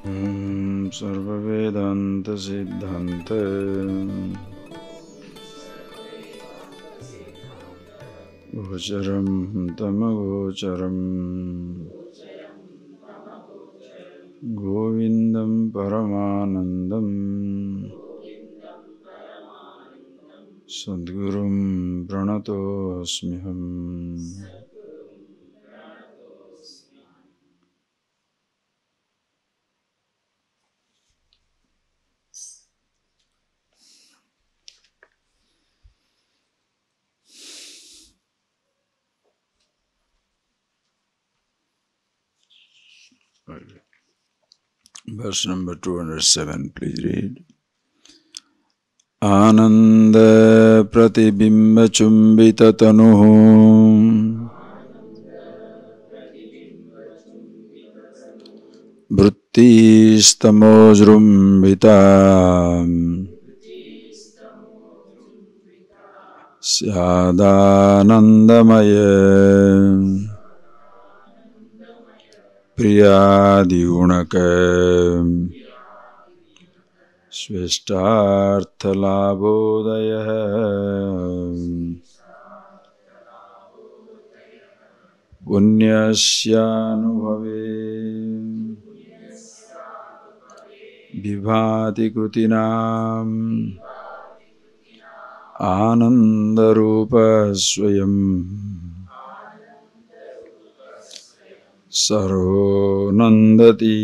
Sarvavedanta Siddhante Gocharam Tamagocharam Govindam Paramanandam Sadgurum Pranatosmiham. Verse number 207, please read. Ananda pratibimba chumbita tanuhu Vrittistamojrumbita Syadanandamaya Priyadigунaka Sveshtarthalabodaya Punyasyānubhave Vibhāti Krutinām Ānandarupa Svayam Sarvo Nandati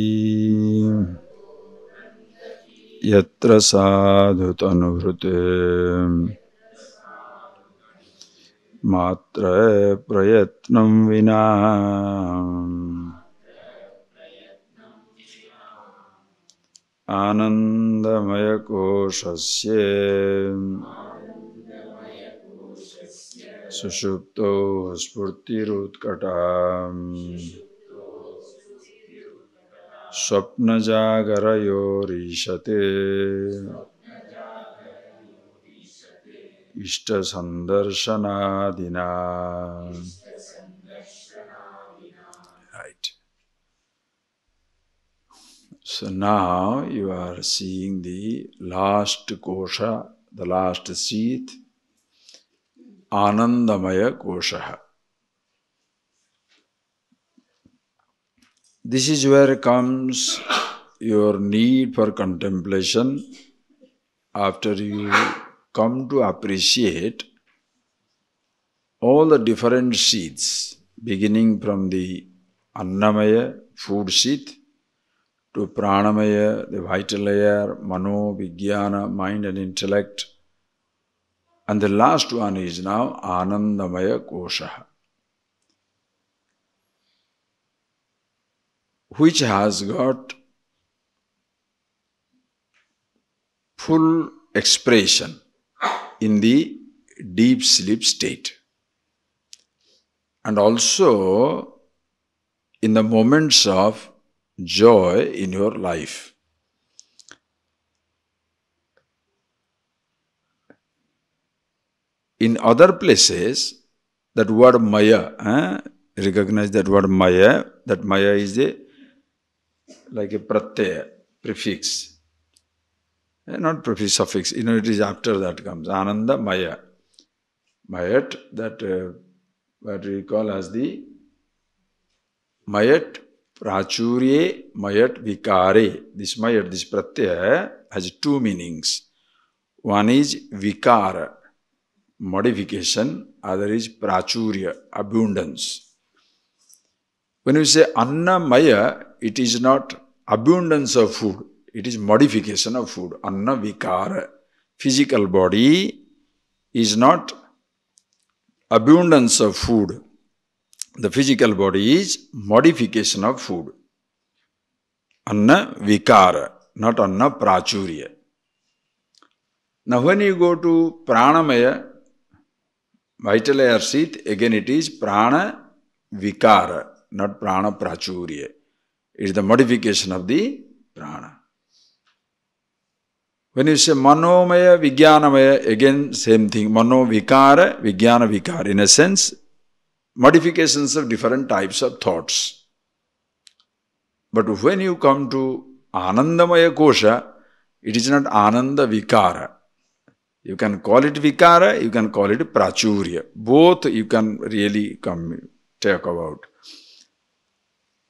Yatra Sadhu Tanuvhrute Matra Prayatnam Vina Anandamaya Koshasya Sushupto Spurtirutkatam Swapna Jagarayorishate Ishta Sandarshanadina. Right. So now you are seeing the last kosha, the last seat, Anandamaya Kosha. This is where comes your need for contemplation after you come to appreciate all the different seeds, beginning from the Annamaya, food seed, to Pranamaya, the vital air, Mano, Vijnana, mind and intellect. And the last one is now Anandamaya Kosha, which has got full expression in the deep sleep state, and also in the moments of joy in your life. In other places, that word Maya, recognize that word Maya, that Maya is like a pratyaya, prefix. Not prefix, suffix, it is after that comes. Ananda Maya. Mayat, that what we call as the Mayat Prachurye Mayat Vikare. This Mayat, this Pratyaya has two meanings. One is Vikara, modification, other is Prachurya, abundance. When you say Anna Maya, it is not abundance of food, it is modification of food. Anna Vikara. Physical body is not abundance of food. The physical body is modification of food. Anna Vikara, not Anna Prachurya. Now when you go to Pranamaya, vital air seat, again it is Prana Vikara, not Prana Prachurya. It is the modification of the Prana. When you say Manomaya, Vijnanamaya, again same thing. Mano Vikara, Vijnana Vikara. In a sense, modifications of different types of thoughts. But when you come to Anandamaya Kosha, it is not Ananda Vikara. You can call it Vikara, you can call it Prachurya. Both you can really talk about.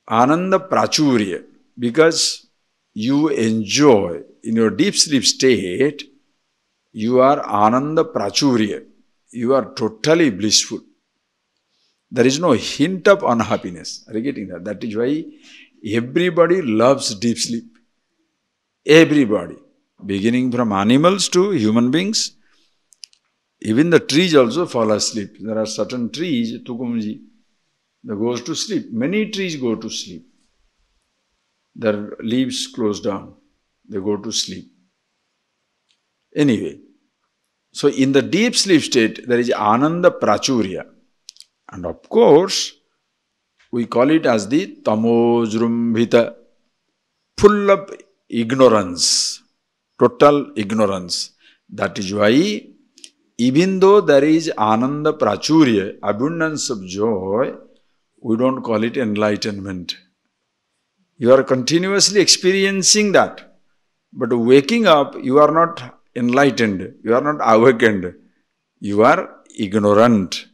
Ananda Prachurya, because you enjoy in your deep sleep state, you are Ananda Prachurya. You are totally blissful. There is no hint of unhappiness. Are you getting that? That is why everybody loves deep sleep. Everybody. Beginning from animals to human beings. Even the trees also fall asleep. There are certain trees, Tukumji, that goes to sleep. Many trees go to sleep. Their leaves close down. They go to sleep. Anyway, so in the deep sleep state, there is Ananda Prachurya. And of course, we call it as the Tamojrumbhita, full of ignorance, total ignorance. That is why, even though there is Ananda Prachurya, abundance of joy, we don't call it enlightenment. You are continuously experiencing that. But waking up, you are not enlightened, you are not awakened, you are ignorant.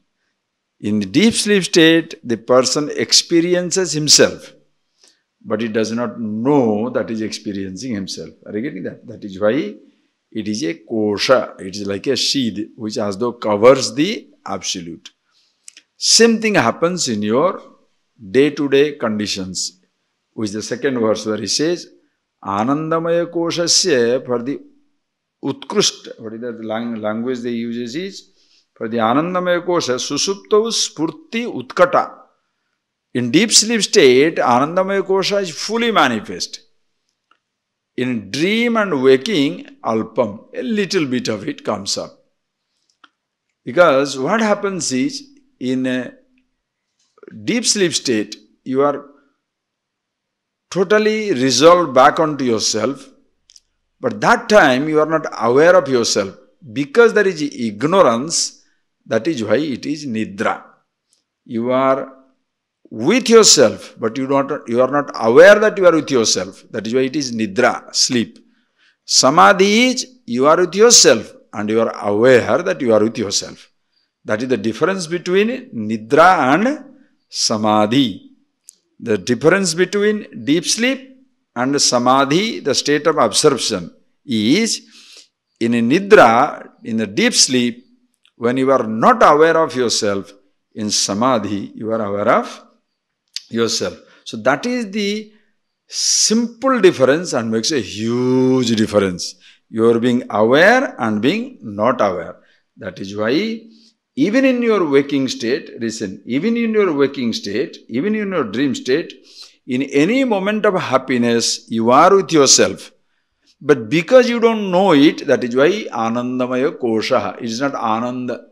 In the deep sleep state, the person experiences himself, but he does not know that he is experiencing himself. Are you getting that? That is why it is a kosha, it is like a sheath which as though covers the absolute. Same thing happens in your day-to-day conditions, which is the second verse where he says, Anandamaya koshasya, for the utkrust, what is the language they use is, for the Anandamaya kosha, susuptav spurti utkata. In deep sleep state, Anandamaya kosha is fully manifest. In dream and waking, alpam, a little bit of it comes up. Because what happens is, in a deep sleep state, you are totally resolved back onto yourself, but that time you are not aware of yourself. Because there is ignorance, that is why it is nidra. You are with yourself, but you are not aware that you are with yourself. That is why it is nidra, sleep. Samadhi is you are with yourself and you are aware that you are with yourself. That is the difference between nidra and samadhi. The difference between deep sleep and samadhi, the state of absorption, is in a nidra, in a deep sleep, when you are not aware of yourself. In samadhi, you are aware of yourself. So that is the simple difference and makes a huge difference. You are being aware and being not aware. That is why even in your waking state, listen, even in your waking state, even in your dream state, in any moment of happiness, you are with yourself. But because you don't know it, that is why Anandamaya Kosha, it is not Ananda.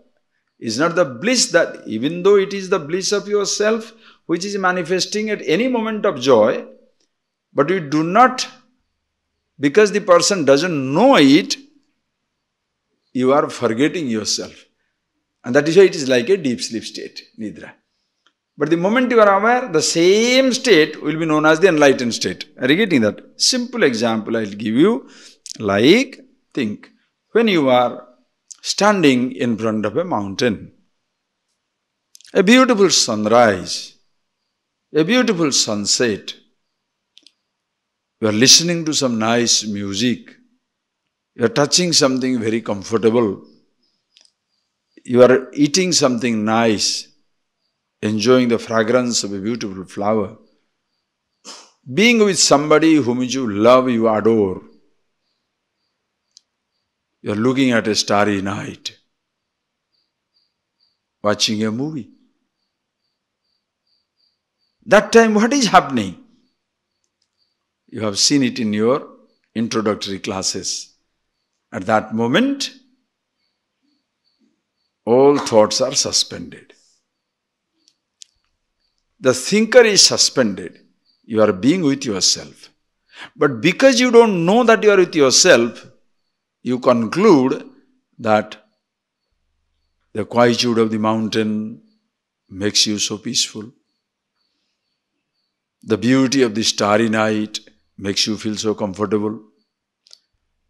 It is not the bliss that, even though it is the bliss of yourself, which is manifesting at any moment of joy, but you do not, because the person doesn't know it, you are forgetting yourself. And that is why it is like a deep sleep state, Nidra. But the moment you are aware, the same state will be known as the enlightened state. Are you getting that? Simple example I will give you. Like, think, when you are standing in front of a mountain, a beautiful sunrise, a beautiful sunset, you are listening to some nice music, you are touching something very comfortable, you are eating something nice, enjoying the fragrance of a beautiful flower, being with somebody whom you love, you adore. You are looking at a starry night, watching a movie. That time, what is happening? You have seen it in your introductory classes. At that moment, all thoughts are suspended. The thinker is suspended. You are being with yourself. But because you don't know that you are with yourself, you conclude that the quietude of the mountain makes you so peaceful. The beauty of the starry night makes you feel so comfortable.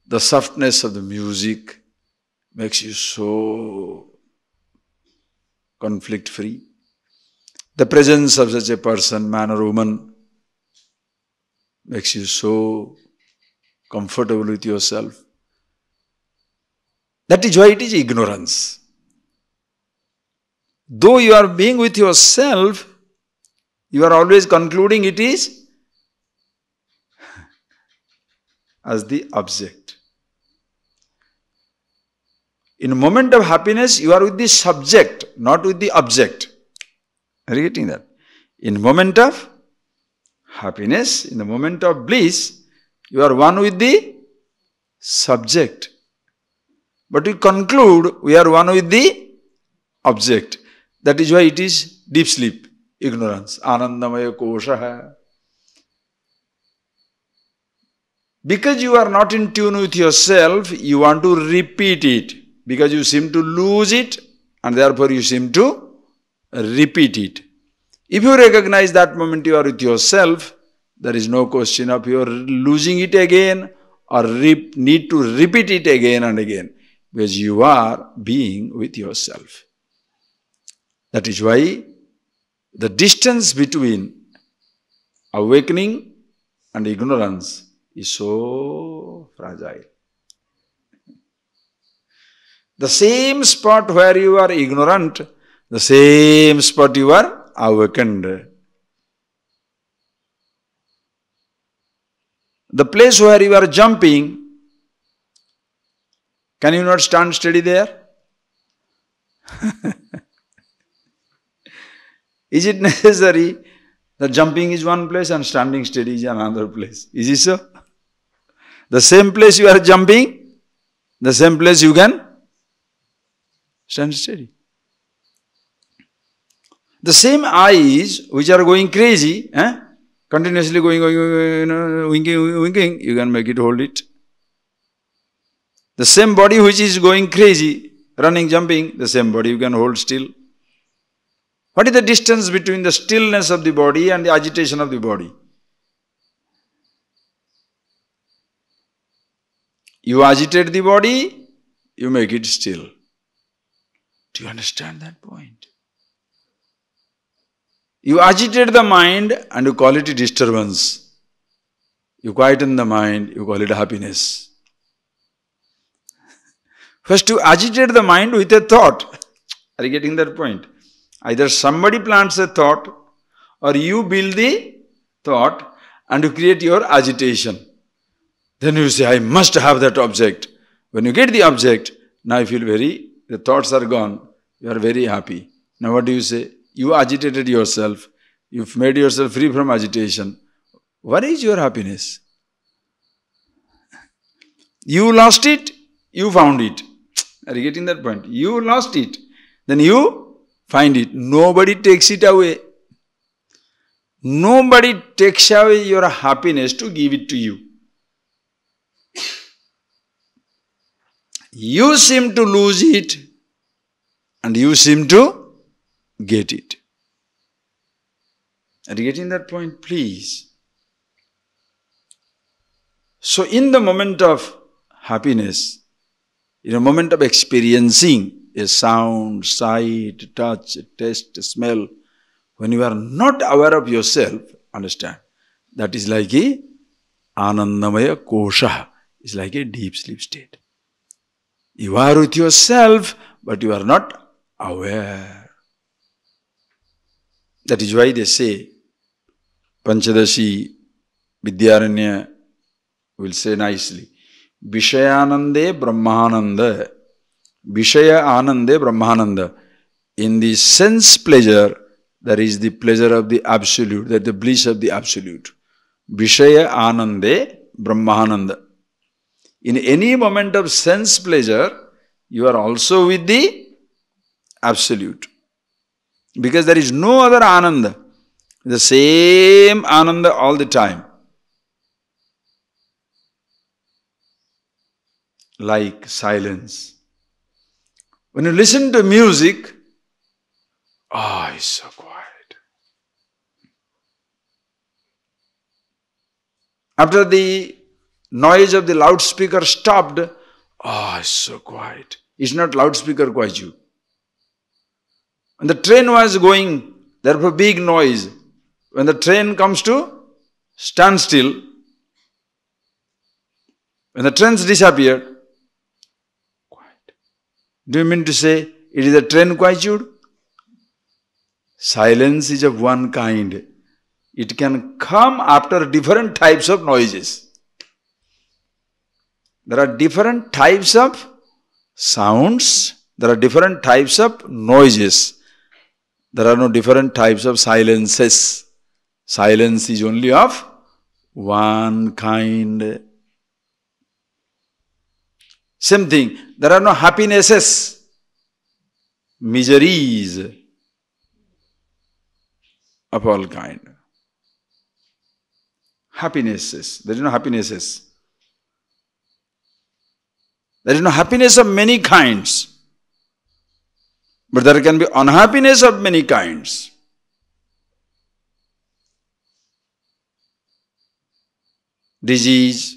The softness of the music makes you so conflict-free. The presence of such a person, man or woman, makes you so comfortable with yourself. That is why it is ignorance. Though you are being with yourself, you are always concluding it is as the object. In a moment of happiness, you are with the subject, not with the object. Are you getting that? In a moment of happiness, in the moment of bliss, you are one with the subject. But we conclude we are one with the object. That is why it is deep sleep, ignorance. Anandamaya kosha. Because you are not in tune with yourself, you want to repeat it. Because you seem to lose it, and therefore you seem to repeat it. If you recognize that moment you are with yourself, there is no question of you are losing it again or need to repeat it again and again. Because you are being with yourself. That is why the distance between awakening and ignorance is so fragile. The same spot where you are ignorant, the same spot you are awakened. The place where you are jumping, can you not stand steady there? Is it necessary that jumping is one place and standing steady is another place? Is it so? The same place you are jumping, the same place you can stand steady. The same eyes which are going crazy, continuously going, winking, you can make it hold it. The same body which is going crazy, running, jumping, the same body you can hold still. What is the distance between the stillness of the body and the agitation of the body? You agitate the body, you make it still. Do you understand that point? You agitate the mind and you call it a disturbance. You quieten the mind, you call it happiness. First you agitate the mind with a thought. Are you getting that point? Either somebody plants a thought or you build the thought and you create your agitation. Then you say, I must have that object. When you get the object, now you feel the thoughts are gone, you are very happy. Now what do you say? You agitated yourself, you've made yourself free from agitation. What is your happiness? You lost it, you found it. Are you getting that point? You lost it, then you find it. Nobody takes it away. Nobody takes away your happiness to give it to you. You seem to lose it and you seem to get it. Are you getting that point? Please. So in the moment of happiness, in a moment of experiencing a sound, sight, touch, taste, smell, when you are not aware of yourself, understand, that is like a Anandamaya kosha, is like a deep sleep state. You are with yourself, but you are not aware. That is why they say, Panchadashi Vidyaranya will say nicely, Vishayanande Brahmananda. Vishaya Anande Brahmananda. In the sense pleasure, there is the pleasure of the Absolute, that is the bliss of the Absolute. Vishaya Anande Brahmananda. In any moment of sense pleasure, you are also with the Absolute. Because there is no other Ananda. The same Ananda all the time. Like silence. When you listen to music, it's so quiet. After the noise of the loudspeaker stopped, it's so quiet. It's not loudspeaker Kwaiju. When the train was going, there was a big noise. When the train comes to standstill, when the trains disappear, quiet. Do you mean to say it is a train quietude? Silence is of one kind. It can come after different types of noises. There are different types of sounds. There are different types of noises. There are no different types of silences. Silence is only of one kind. Same thing. There are no happinesses, miseries of all kind. Happinesses. There is no happinesses. There is no happiness of many kinds. But there can be unhappiness of many kinds. Disease,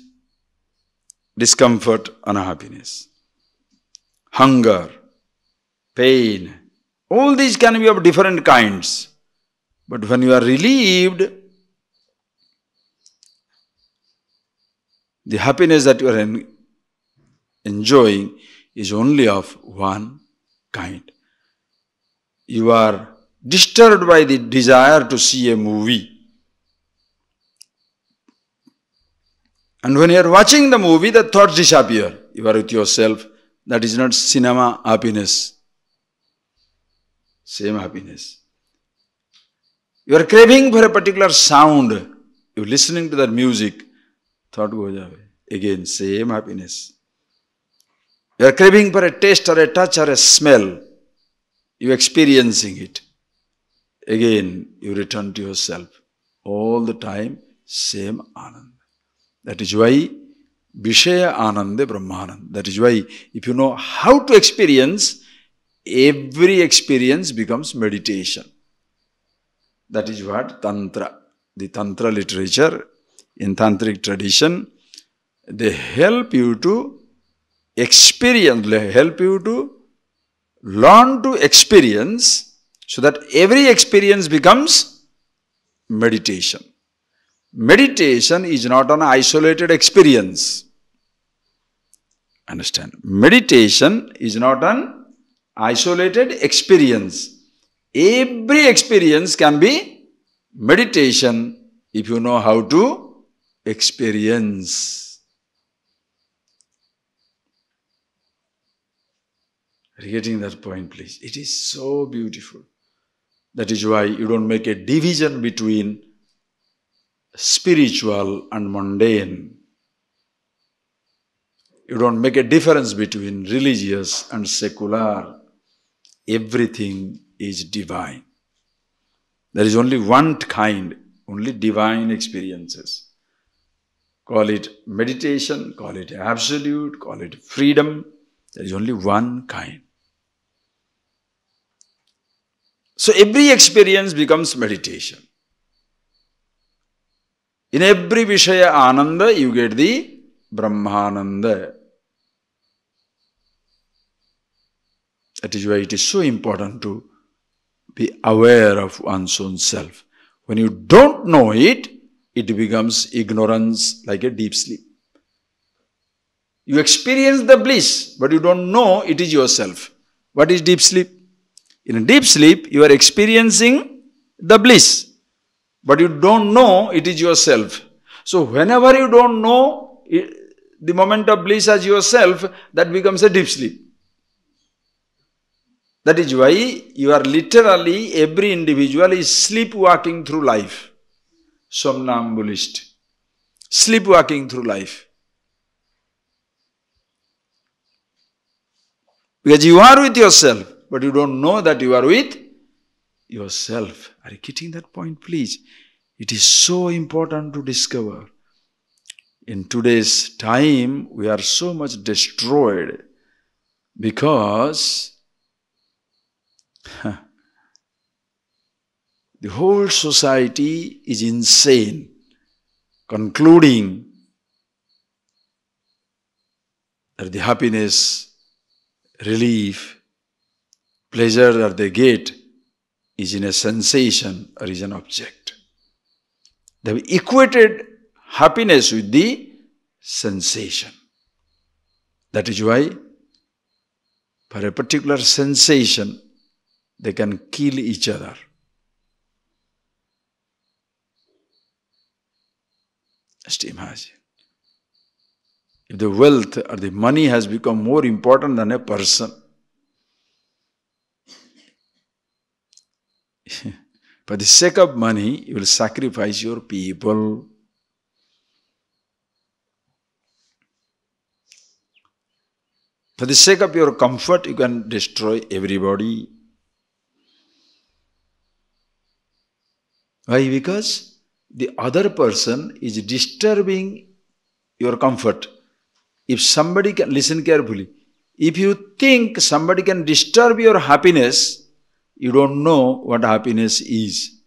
discomfort, unhappiness. Hunger, pain. All these can be of different kinds. But when you are relieved, the happiness that you are enjoying is only of one kind. You are disturbed by the desire to see a movie. And when you are watching the movie, the thoughts disappear. You are with yourself. That is not cinema happiness. Same happiness. You are craving for a particular sound. You are listening to that music. Thought goes away. Again, same happiness. You are craving for a taste or a touch or a smell. You are experiencing it. Again, you return to yourself. All the time, same Anand. That is why Vishaya Anande Brahmanand. That is why if you know how to experience, every experience becomes meditation. That is what Tantra, the Tantra literature in Tantric tradition, they help you to experience, they help you to learn to experience so that every experience becomes meditation. Meditation is not an isolated experience. Understand? Meditation is not an isolated experience. Every experience can be meditation if you know how to experience. Are you getting that point, please? It is so beautiful. That is why you don't make a division between spiritual and mundane. You don't make a difference between religious and secular. Everything is divine. There is only one kind, only divine experiences. Call it meditation, call it absolute, call it freedom. There is only one kind. So every experience becomes meditation. In every Vishaya Ananda, you get the Brahmananda. That is why it is so important to be aware of one's own self. When you don't know it, it becomes ignorance like a deep sleep. You experience the bliss, but you don't know it is yourself. What is deep sleep? In a deep sleep, you are experiencing the bliss, but you don't know it is yourself. So whenever you don't know the moment of bliss as yourself, that becomes a deep sleep. That is why you are literally, every individual is sleepwalking through life. Somnambulist. Sleepwalking through life. Because you are with yourself, but you don't know that you are with yourself. Are you getting that point, please? It is so important to discover. In today's time, we are so much destroyed because the whole society is insane. concluding that the happiness, relief, pleasure that they get is in a sensation or is an object. They have equated happiness with the sensation. That is why for a particular sensation they can kill each other. Just imagine. If the wealth or the money has become more important than a person, for the sake of money, you will sacrifice your people. For the sake of your comfort, you can destroy everybody. Why? Because the other person is disturbing your comfort. If somebody can, listen carefully, if you think somebody can disturb your happiness, you don't know what happiness is.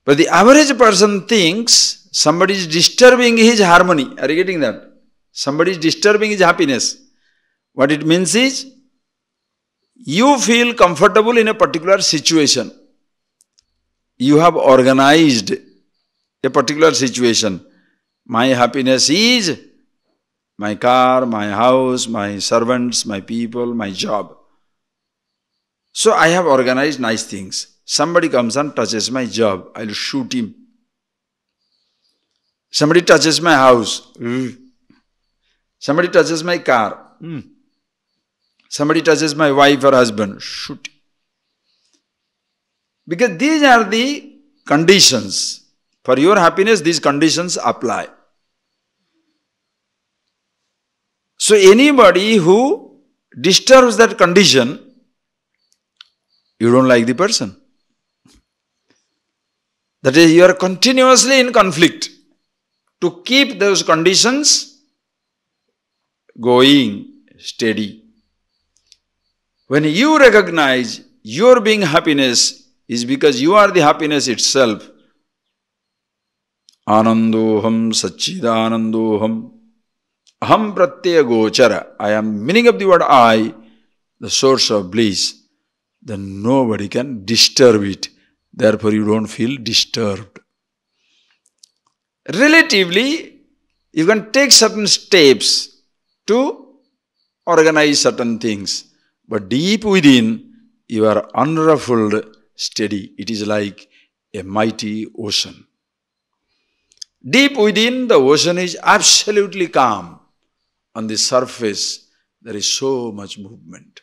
But the average person thinks somebody is disturbing his harmony. Are you getting that? Somebody is disturbing his happiness. What it means is, you feel comfortable in a particular situation. You have organized a particular situation. My happiness is my car, my house, my servants, my people, my job. So I have organized nice things. Somebody comes and touches my job, I will shoot him. Somebody touches my house. Somebody touches my car. Somebody touches my wife or husband. Shoot him. Because these are the conditions. For your happiness, these conditions apply. So anybody who disturbs that condition, you don't like the person. That is, you are continuously in conflict to keep those conditions going steady. When you recognize your being happiness is because you are the happiness itself. Anandoham Satchidanandoham Aham Pratyaya Gochara. I am, meaning of the word I, the source of bliss. Then nobody can disturb it. Therefore you don't feel disturbed. Relatively, you can take certain steps to organize certain things. But deep within, you are unruffled, steady. It is like a mighty ocean. Deep within, the ocean is absolutely calm. On the surface, there is so much movement.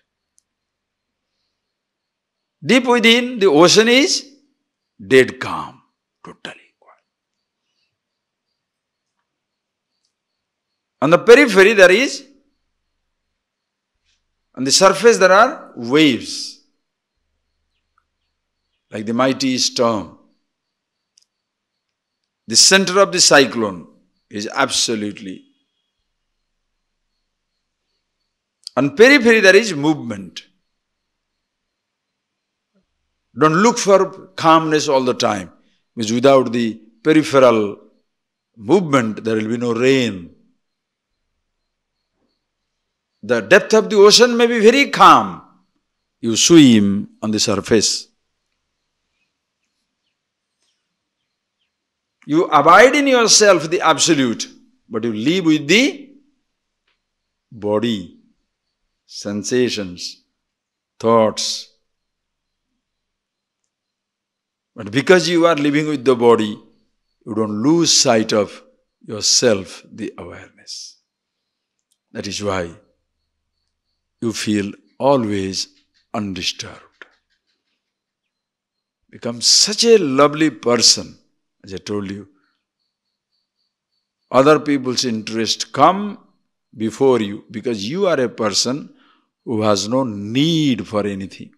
Deep within, the ocean is dead calm, totally quiet. On the periphery, there is, on the surface, there are waves, like the mighty storm. The center of the cyclone is absolutely. On periphery, there is movement. Don't look for calmness all the time, because without the peripheral movement, there will be no rain. The depth of the ocean may be very calm. You swim on the surface. You abide in yourself the absolute, but you live with the body, sensations, thoughts. But because you are living with the body, you don't lose sight of yourself, the awareness. That is why you feel always undisturbed. Become such a lovely person, as I told you. Other people's interest come before you because you are a person who has no need for anything.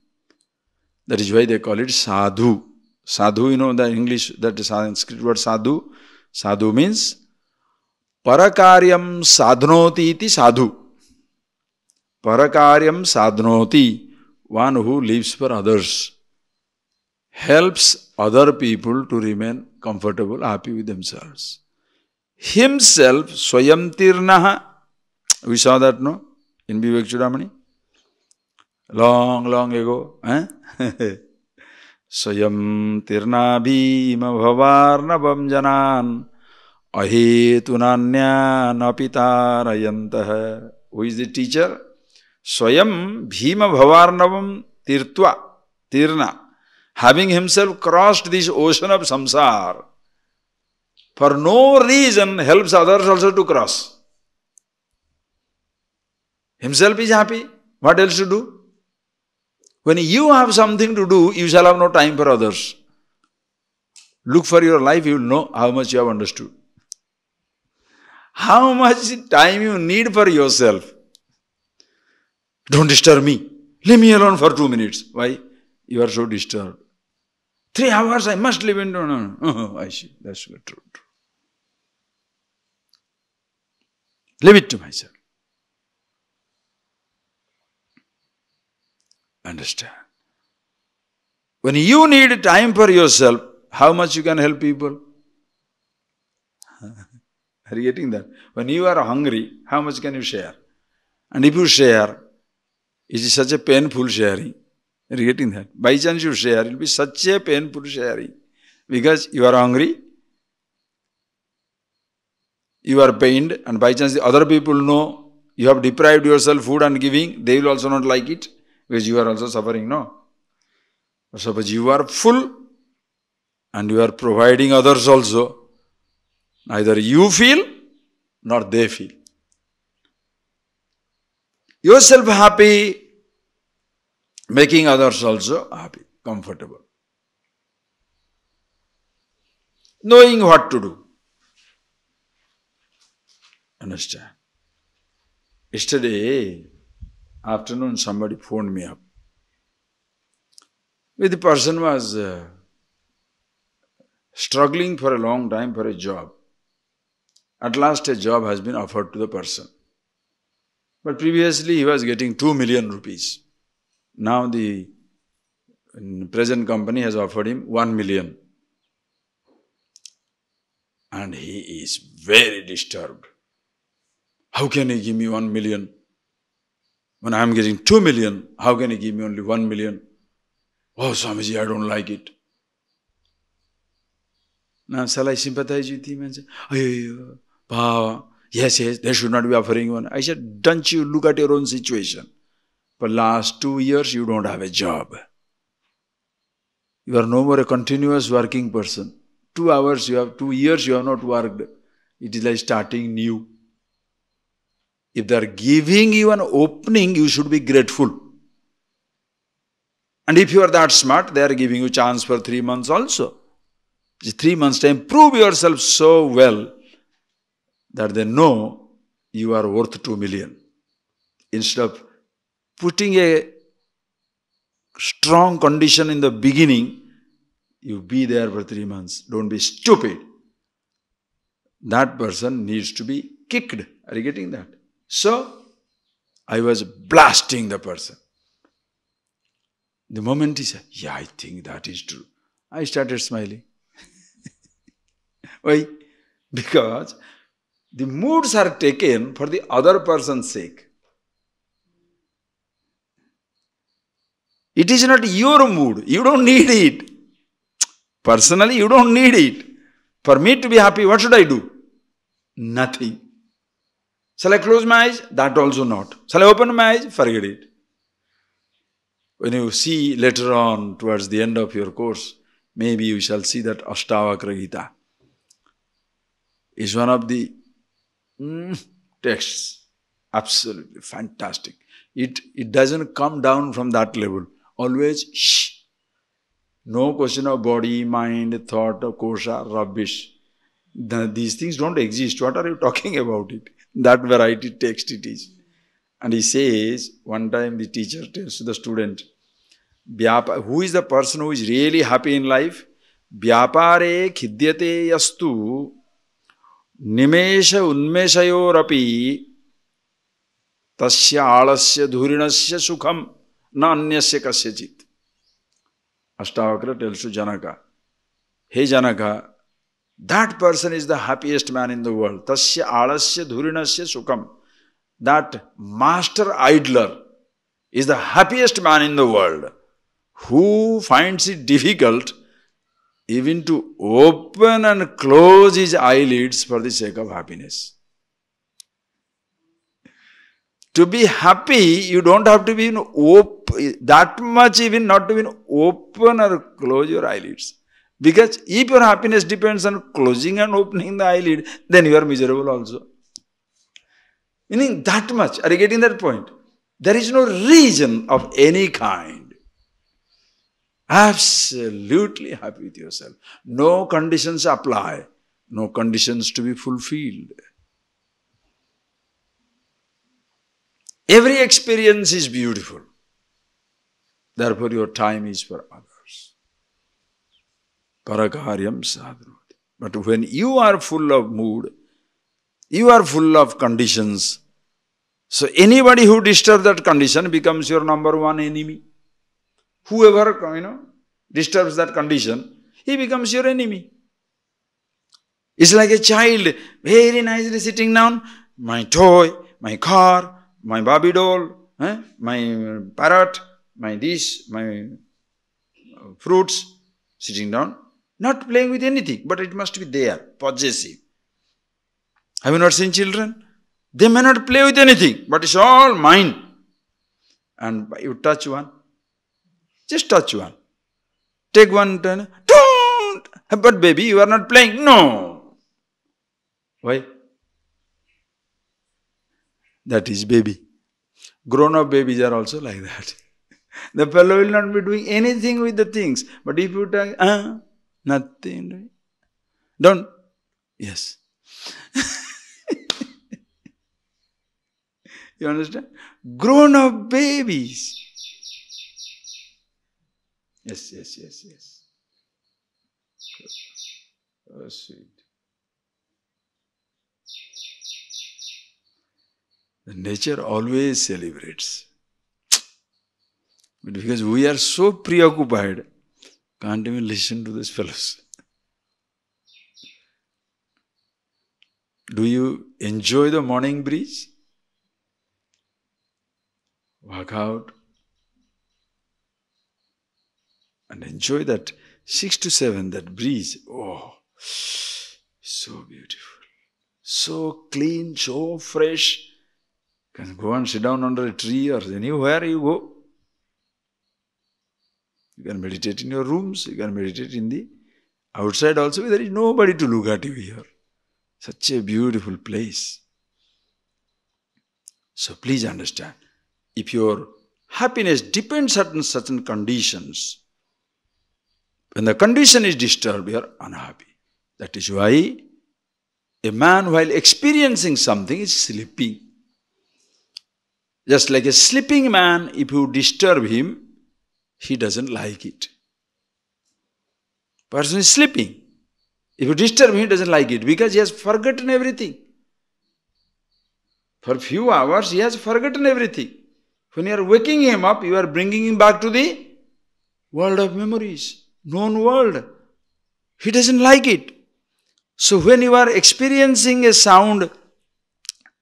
That is why they call it sadhu. Sadhu, you know the English, that is Sanskrit word sadhu. Sadhu means parakaryam sadhnoti iti sadhu. Parakaryam sadhnoti, one who lives for others, helps other people to remain comfortable, happy with themselves. Himself, Swayam Tirnaha. We saw that, no? In Vivek Chudamani. Long ago. Swayam Tirna Bhima Bhavarnabam Janan Ahetunanya Napitarayantah. Who is the teacher? Swayam Bhima Bhavarnabam Tirna. Having himself crossed this ocean of samsara, for no reason helps others also to cross. Himself is happy. What else to do? When you have something to do, you shall have no time for others. Look for your life, you will know how much you have understood. How much time you need for yourself. Don't disturb me. Leave me alone for 2 minutes. Why? You are so disturbed. 3 hours I must live in. No. I see. That's true. Leave it to myself. Understand? When you need time for yourself, how much you can help people? Are you getting that? When you are hungry, how much can you share? And if you share, it is such a painful sharing. Are you getting that? By chance you share, it will be such a painful sharing. Because you are hungry, you are pained, and by chance the other people know you have deprived yourself food and giving, they will also not like it, because you are also suffering, no? Suppose you are full, and you are providing others also, neither you feel, nor they feel. Yourself happy, making others also happy, comfortable. Knowing what to do. Understand? Yesterday afternoon somebody phoned me up. The person was struggling for a long time for a job. At last a job has been offered to the person. But previously he was getting 2 million rupees. Now the present company has offered him 1 million. And he is very disturbed. How can he give me 1 million? When I am getting 2 million, how can he give me only 1 million? Oh, Swamiji, I don't like it. Now, shall I sympathize with him and say, yes, they should not be offering one. I said, don't you look at your own situation? For last 2 years, you don't have a job. You are no more a continuous working person. 2 hours, 2 years you have not worked. It is like starting new. If they are giving you an opening, you should be grateful. And if you are that smart, they are giving you chance for 3 months also. 3 months time, prove yourself so well that they know you are worth 2 million. Instead of putting a strong condition in the beginning, you be there for 3 months. Don't be stupid. That person needs to be kicked. Are you getting that? So, I was blasting the person. The moment he said, yeah, I think that is true, I started smiling. Why? Because the moods are taken for the other person's sake. It is not your mood. You don't need it. Personally, you don't need it. For me to be happy, what should I do? Nothing. Shall I close my eyes? That also not. Shall I open my eyes? Forget it. When you see later on, towards the end of your course, maybe you shall see that Ashtavakra Gita is one of the texts. Absolutely fantastic. It doesn't come down from that level. Always shh. No question of body, mind, thought, kosha, rubbish. These things don't exist. What are you talking about it? That variety text it is. And he says, one time the teacher tells to the student, who is the person who is really happy in life? Vyapare khidyate yastu nimesha unmeshayorapi tasya alasya dhurinasya sukham na anyasya kasyachit. Ashtavakra tells to Janaka, hey Janaka, that person is the happiest man in the world. Tasya alasya dhurinasya sukam. That master idler is the happiest man in the world, who finds it difficult even to open and close his eyelids for the sake of happiness. To be happy, you don't have to be that much, even not to even open or close your eyelids. Because if your happiness depends on closing and opening the eyelid, then you are miserable also. Meaning that much. Are you getting that point? There is no reason of any kind. Absolutely happy with yourself. No conditions apply. No conditions to be fulfilled. Every experience is beautiful. Therefore your time is for others. Parakaryam sadhurati. But when you are full of mood, you are full of conditions, so anybody who disturbs that condition becomes your number one enemy. Whoever, disturbs that condition, he becomes your enemy. It's like a child, very nicely sitting down, my toy, my car, my Barbie doll, my parrot, my dish, my fruits, sitting down, not playing with anything, but it must be there, possessive. Have you not seen children? They may not play with anything, but it's all mine. And you touch one, just touch one. Take one turn, don't! But baby, you are not playing. No. Why? That is baby. Grown-up babies are also like that. The fellow will not be doing anything with the things. But if you tell, nothing. Don't. Yes. You understand? Grown-up babies. Yes. Oh, sweet. The nature always celebrates. But because we are so preoccupied, can't even listen to these fellows. Do you enjoy the morning breeze? Walk out and enjoy that 6 to 7, that breeze. Oh, so beautiful, so clean, so fresh. You can go and sit down under a tree or anywhere you go. You can meditate in your rooms, you can meditate in the outside also. There is nobody to look at you here. Such a beautiful place. So please understand, if your happiness depends on certain conditions, when the condition is disturbed, you are unhappy. That is why a man, while experiencing something, is sleeping. Just like a sleeping man, if you disturb him, he doesn't like it. Person is sleeping. If you disturb him, he doesn't like it because he has forgotten everything. For a few hours, he has forgotten everything. When you are waking him up, you are bringing him back to the world of memories, known world. He doesn't like it. So when you are experiencing a sound,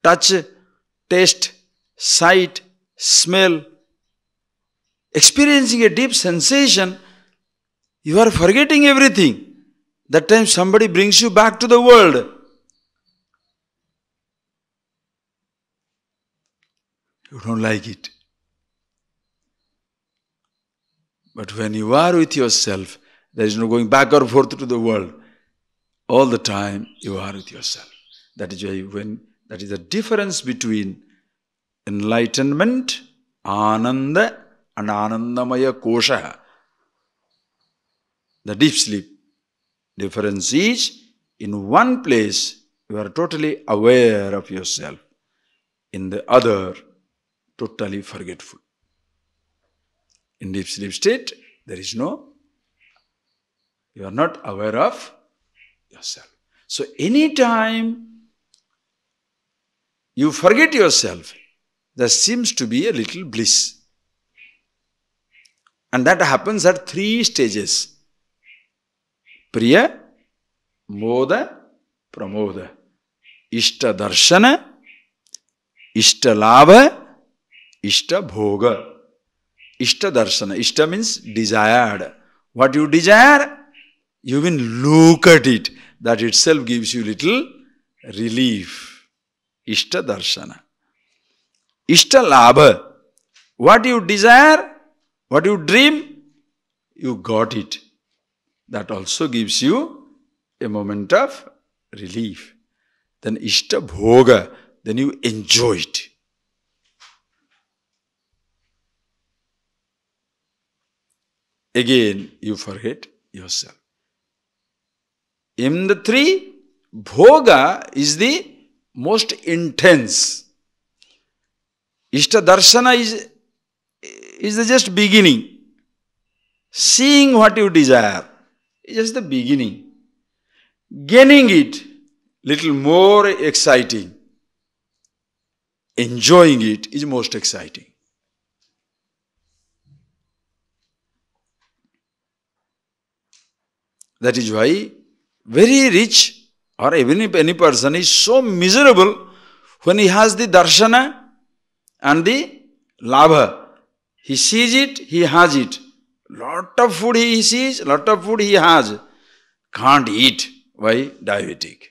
touch, taste, sight, smell, experiencing a deep sensation, you are forgetting everything. That time somebody brings you back to the world. You don't like it. But when you are with yourself, there is no going back or forth to the world. All the time you are with yourself. That is why that is the difference between enlightenment, ananda, and anandamaya kosha. The deep sleep. Difference is, in one place you are totally aware of yourself. In the other, totally forgetful. In deep sleep state, there is no, you are not aware of yourself. So anytime you forget yourself, there seems to be a little bliss. And that happens at 3 stages. Priya, Moda, Pramoda. Ishta Darshana, Ishta Labha, Ishta Bhoga. Ishta Darshana. Ishta means desired. What you desire, you will look at it. That itself gives you little relief. Ishta Darshana. Ishta Labha. What you desire, what you dream, you got it. That also gives you a moment of relief. Then Ishta Bhoga. Then you enjoy it. Again, you forget yourself. In the 3, Bhoga is the most intense. Ishta Darshana is the just beginning. Seeing what you desire is just the beginning. Gaining it, little more exciting. Enjoying it is most exciting. That is why very rich or even if any person is so miserable when he has the darshana and the labha. He sees it, he has it. Lot of food he sees, lot of food he has. Can't eat. Why? Diabetic.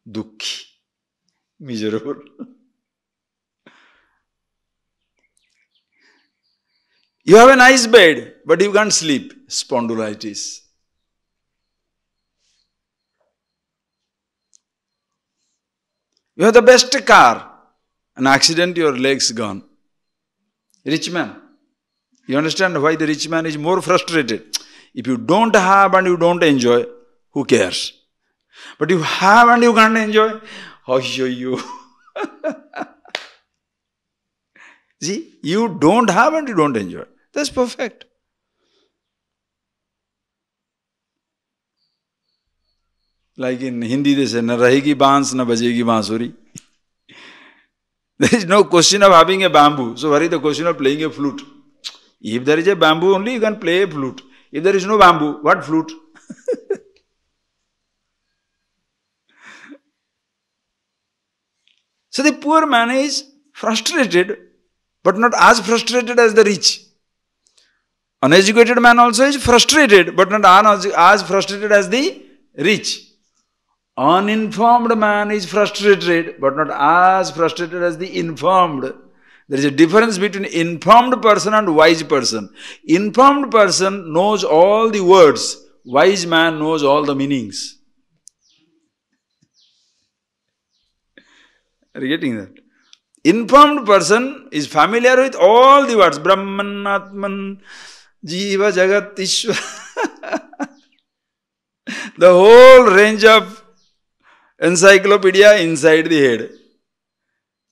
Dukhi. Miserable. You have a nice bed, but you can't sleep. Spondylitis. You have the best car. An accident, your legs gone. Rich man. You understand why the rich man is more frustrated? If you don't have and you don't enjoy, who cares? But you have and you can't enjoy, how show you? See, you don't have and you don't enjoy. That's perfect. Like in Hindi they say, na rahegi baans, na bajegi bansuri. There is no question of having a bamboo. So what is the question of playing a flute? If there is a bamboo only, you can play a flute. If there is no bamboo, what flute? So the poor man is frustrated, but not as frustrated as the rich. Uneducated man also is frustrated, but not as frustrated as the rich. Uninformed man is frustrated, but not as frustrated as the informed. There is a difference between informed person and wise person. Informed person knows all the words. Wise man knows all the meanings. Are you getting that? Informed person is familiar with all the words. Brahman, Atman, Jiva, Jagat, Ishwar. The whole range of encyclopedia inside the head.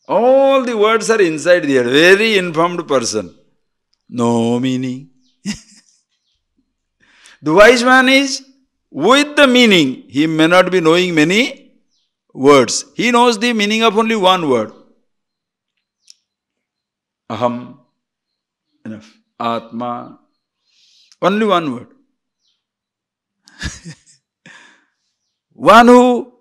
All the words are inside the head. Very informed person. No meaning. The wise man is with the meaning. He may not be knowing many words. He knows the meaning of only one word. Aham. Enough. Atma. Only one word. One who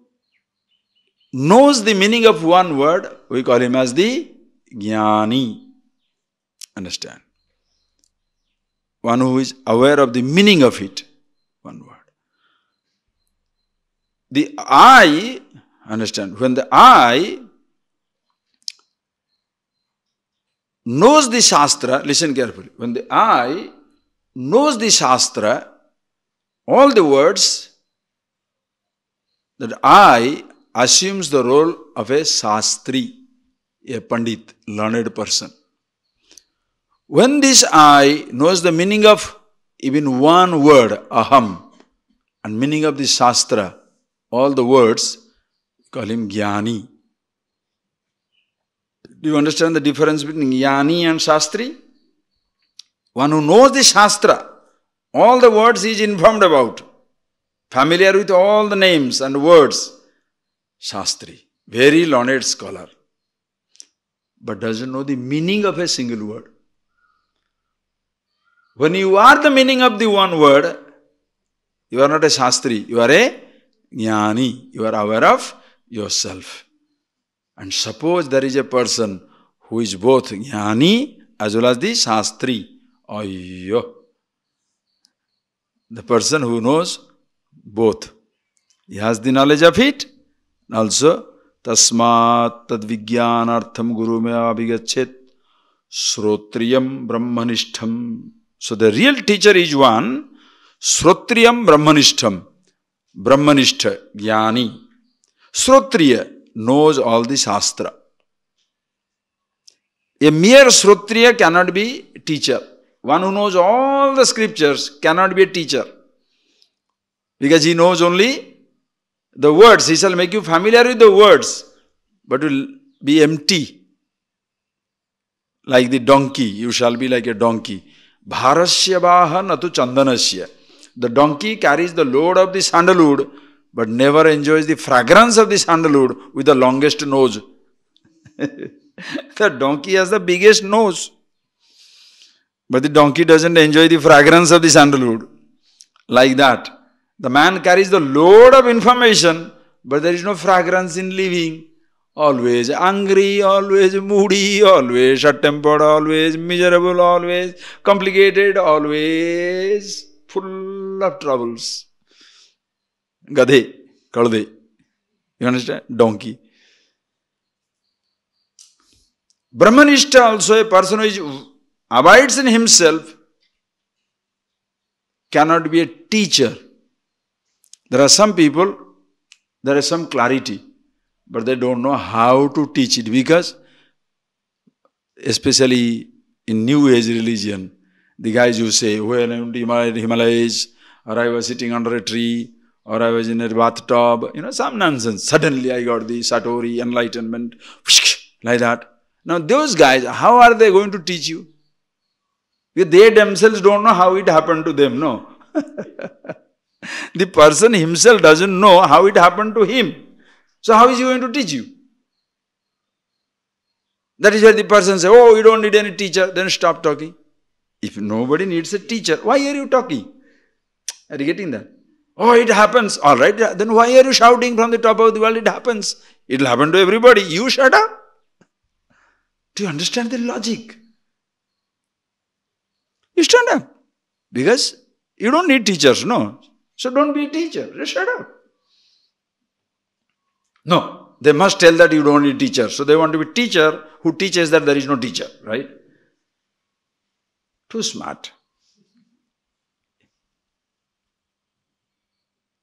knows the meaning of one word, we call him as the Jnani. Understand? One who is aware of the meaning of it. One word. The I, understand, when the I knows the Shastra, listen carefully, when the I knows the Shastra, all the words, that I assumes the role of a Shastri, a Pandit, learned person. When this I knows the meaning of even one word, aham, and meaning of the Shastra, all the words, call him Jnani. Do you understand the difference between Jnani and Shastri? One who knows the Shastra, all the words he is informed about, familiar with all the names and words, Shastri, very learned scholar, but doesn't know the meaning of a single word. When you are the meaning of the one word, you are not a Shastri, you are a Jnani. You are aware of yourself. And suppose there is a person who is both Jnani as well as the Shastri. Ayyo. The person who knows both. He has the knowledge of it. Also, Tasmat tad vijnanartham guru me abhigachet Shrotriyam Brahmanishtham. So the real teacher is one, Shrotriyam Brahmanishtham. Brahmanishtha, Jnani. Shrotriya knows all the Shastra. A mere Shrotriya cannot be teacher. One who knows all the scriptures cannot be a teacher. Because he knows only the words. He shall make you familiar with the words, but will be empty. Like the donkey, you shall be like a donkey. Bharasya vaha natu chandanasya. The donkey carries the load of the sandalwood, but never enjoys the fragrance of the sandalwood with the longest nose. The donkey has the biggest nose, but the donkey doesn't enjoy the fragrance of the sandalwood. Like that. The man carries the load of information, but there is no fragrance in living. Always angry, always moody, always short-tempered, always miserable, always complicated, always full of troubles. Gadhe, kalde. You understand? Donkey. Brahmanishta also, a person who abides in himself, cannot be a teacher. There are some people, there is some clarity, but they don't know how to teach it, because especially in New Age religion, the guys who say, when I went to Himalayas, or I was sitting under a tree, or I was in a bathtub, some nonsense. Suddenly I got the Satori enlightenment, like that. Now those guys, how are they going to teach you? Because they themselves don't know how it happened to them, no? The person himself doesn't know how it happened to him. So how is he going to teach you? That is why the person says, oh, you don't need any teacher, then stop talking. If nobody needs a teacher, why are you talking? Are you getting that? Oh, it happens. All right, then why are you shouting from the top of the world? It happens. It will happen to everybody. You shut up. Do you understand the logic? You stand up. Because you don't need teachers, no? So don't be a teacher. Just shut up. No, they must tell that you don't need teacher. So they want to be a teacher who teaches that there is no teacher, right? Too smart.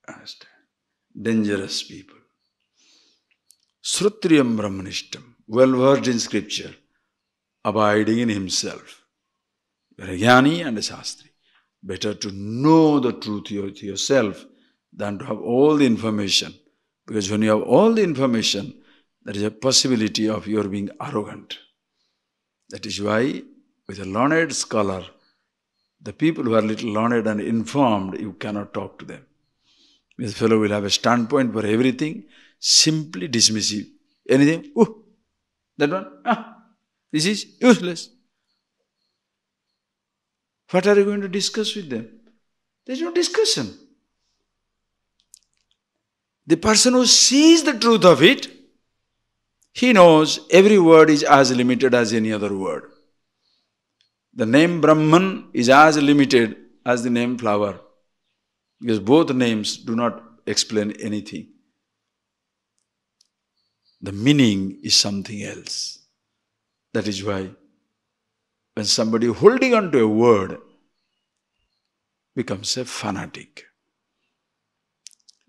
Understand? Dangerous people. Shrutriyam Brahmanishtam, well versed in scripture, abiding in himself. You are a Jnani and a Shastri. Better to know the truth yourself than to have all the information. Because when you have all the information, there is a possibility of your being arrogant. That is why, with a learned scholar, the people who are little learned and informed, you cannot talk to them. This fellow will have a standpoint for everything, simply dismissive. Anything, oh, that one, this is useless. What are you going to discuss with them? There is no discussion. The person who sees the truth of it, he knows every word is as limited as any other word. The name Brahman is as limited as the name flower, because both names do not explain anything. The meaning is something else. That is why when somebody holding on to a word becomes a fanatic.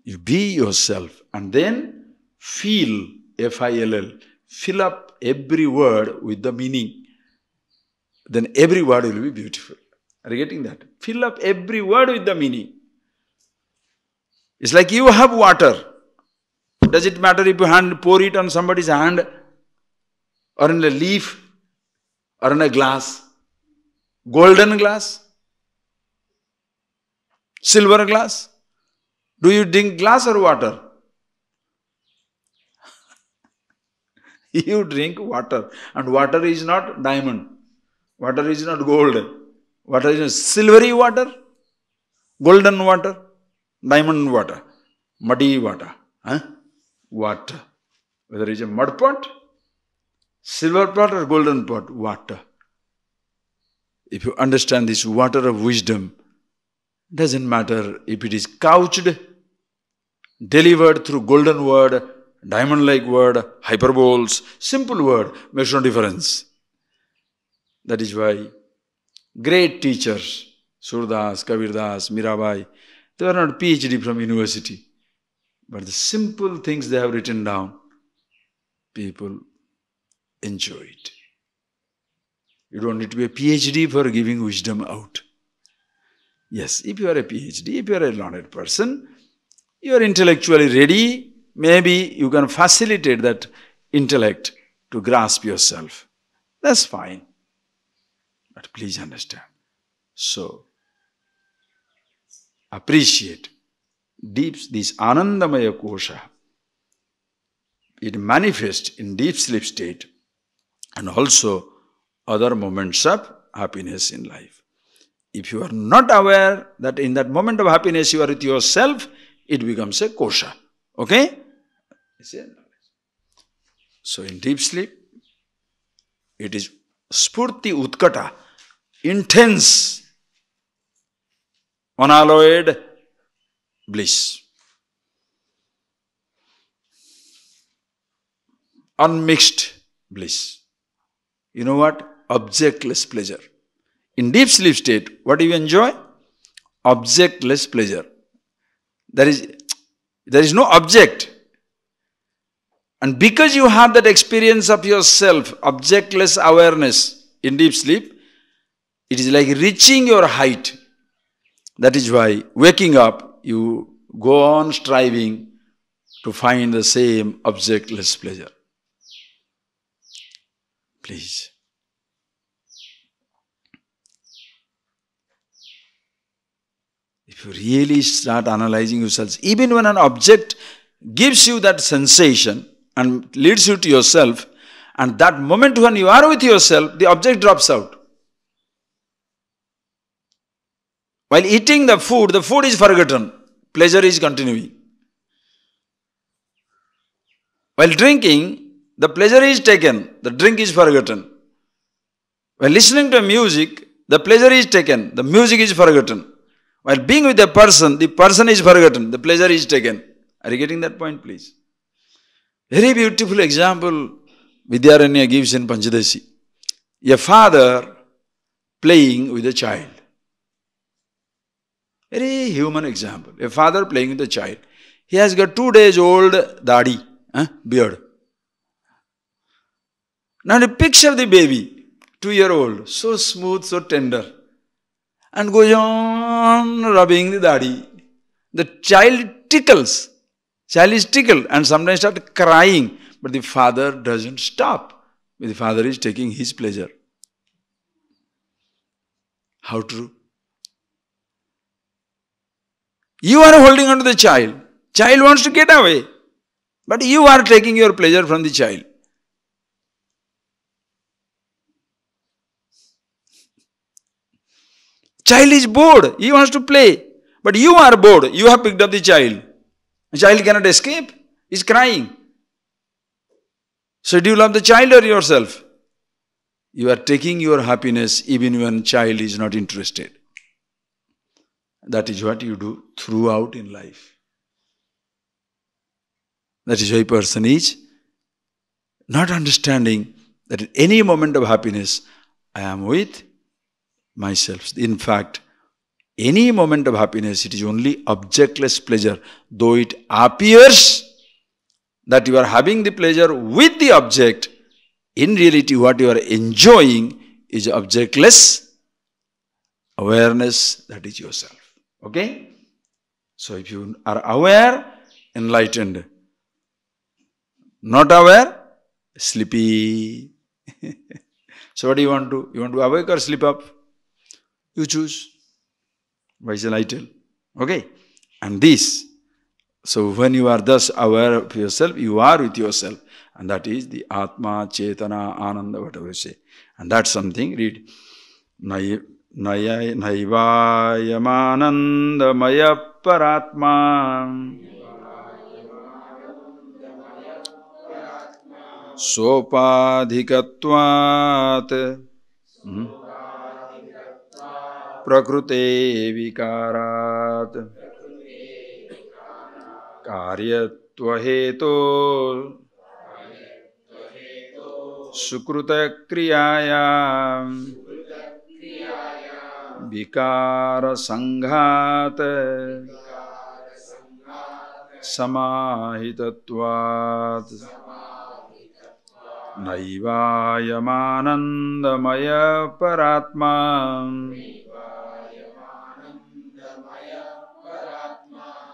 You be yourself and then feel, F-I-L-L, fill up every word with the meaning. Then every word will be beautiful. Are you getting that? Fill up every word with the meaning. It's like you have water. Does it matter if you pour it on somebody's hand, or in a leaf, or in a glass? Golden glass? Silver glass? Do you drink glass or water? You drink water. And water is not diamond. Water is not gold. Water is silvery water, golden water, diamond water, muddy water. Water. Whether it's a mud pot, silver pot or golden pot, water. If you understand this water of wisdom, doesn't matter if it is couched, delivered through golden word, diamond-like word, hyperboles, simple word, makes no difference. That is why great teachers, Surdas, Kabirdas, Mirabai, they were not PhD from university. But the simple things they have written down, people enjoy it. You don't need to be a PhD for giving wisdom out. Yes, if you are a PhD, if you are a learned person, you are intellectually ready, maybe you can facilitate that intellect to grasp yourself. That's fine. But please understand. So, appreciate this Anandamaya Kosha. It manifests in deep sleep state and also other moments of happiness in life. If you are not aware that in that moment of happiness you are with yourself, it becomes a kosha. Okay? So in deep sleep, it is spurti utkata, intense, unalloyed bliss. Unmixed bliss. You know what? Objectless pleasure. In deep sleep state, what do you enjoy? Objectless pleasure. There is no object. And because you have that experience of yourself, objectless awareness in deep sleep, it is like reaching your height. That is why waking up, you go on striving to find the same objectless pleasure. Please. If you really start analyzing yourselves, even when an object gives you that sensation and leads you to yourself, and that moment when you are with yourself, the object drops out. While eating the food is forgotten, pleasure is continuing. While drinking, the pleasure is taken, the drink is forgotten. While listening to music, the pleasure is taken, the music is forgotten. While being with a person, the person is forgotten, the pleasure is taken. Are you getting that point, please? Very beautiful example Vidyaranya gives in Panchadasi. A father playing with a child. Very human example. A father playing with a child. He has got 2 days old dadi, beard. Now the picture of the baby, 2-year-old, so smooth, so tender, and goes on rubbing the dadi. The child tickles. Child is tickled and sometimes starts crying, but the father doesn't stop. The father is taking his pleasure. How true? You are holding on to the child. Child wants to get away, but you are taking your pleasure from the child. Child is bored. He wants to play. But you are bored. You have picked up the child. The child cannot escape. He is crying. So do you love the child or yourself? You are taking your happiness even when child is not interested. That is what you do throughout in life. That is why a person is not understanding that at any moment of happiness, I am with myself. In fact, any moment of happiness, it is only objectless pleasure. Though it appears that you are having the pleasure with the object, in reality what you are enjoying is objectless awareness, that is yourself. Okay? So if you are aware, enlightened. Not aware, sleepy. So what do you want to do? You want to awake or sleep up? You choose. Why shall I tell? Okay? And this, so when you are thus aware of yourself, you are with yourself. And that is the Atma, Chetana, Ananda, whatever you say. And that's something, read. naivayamanandamaya paratma sopadhikatvat prakrute vikarat karyatva heto sukruta kriyaya vikara sanghat samahitatvat naivayamanandamaya paratma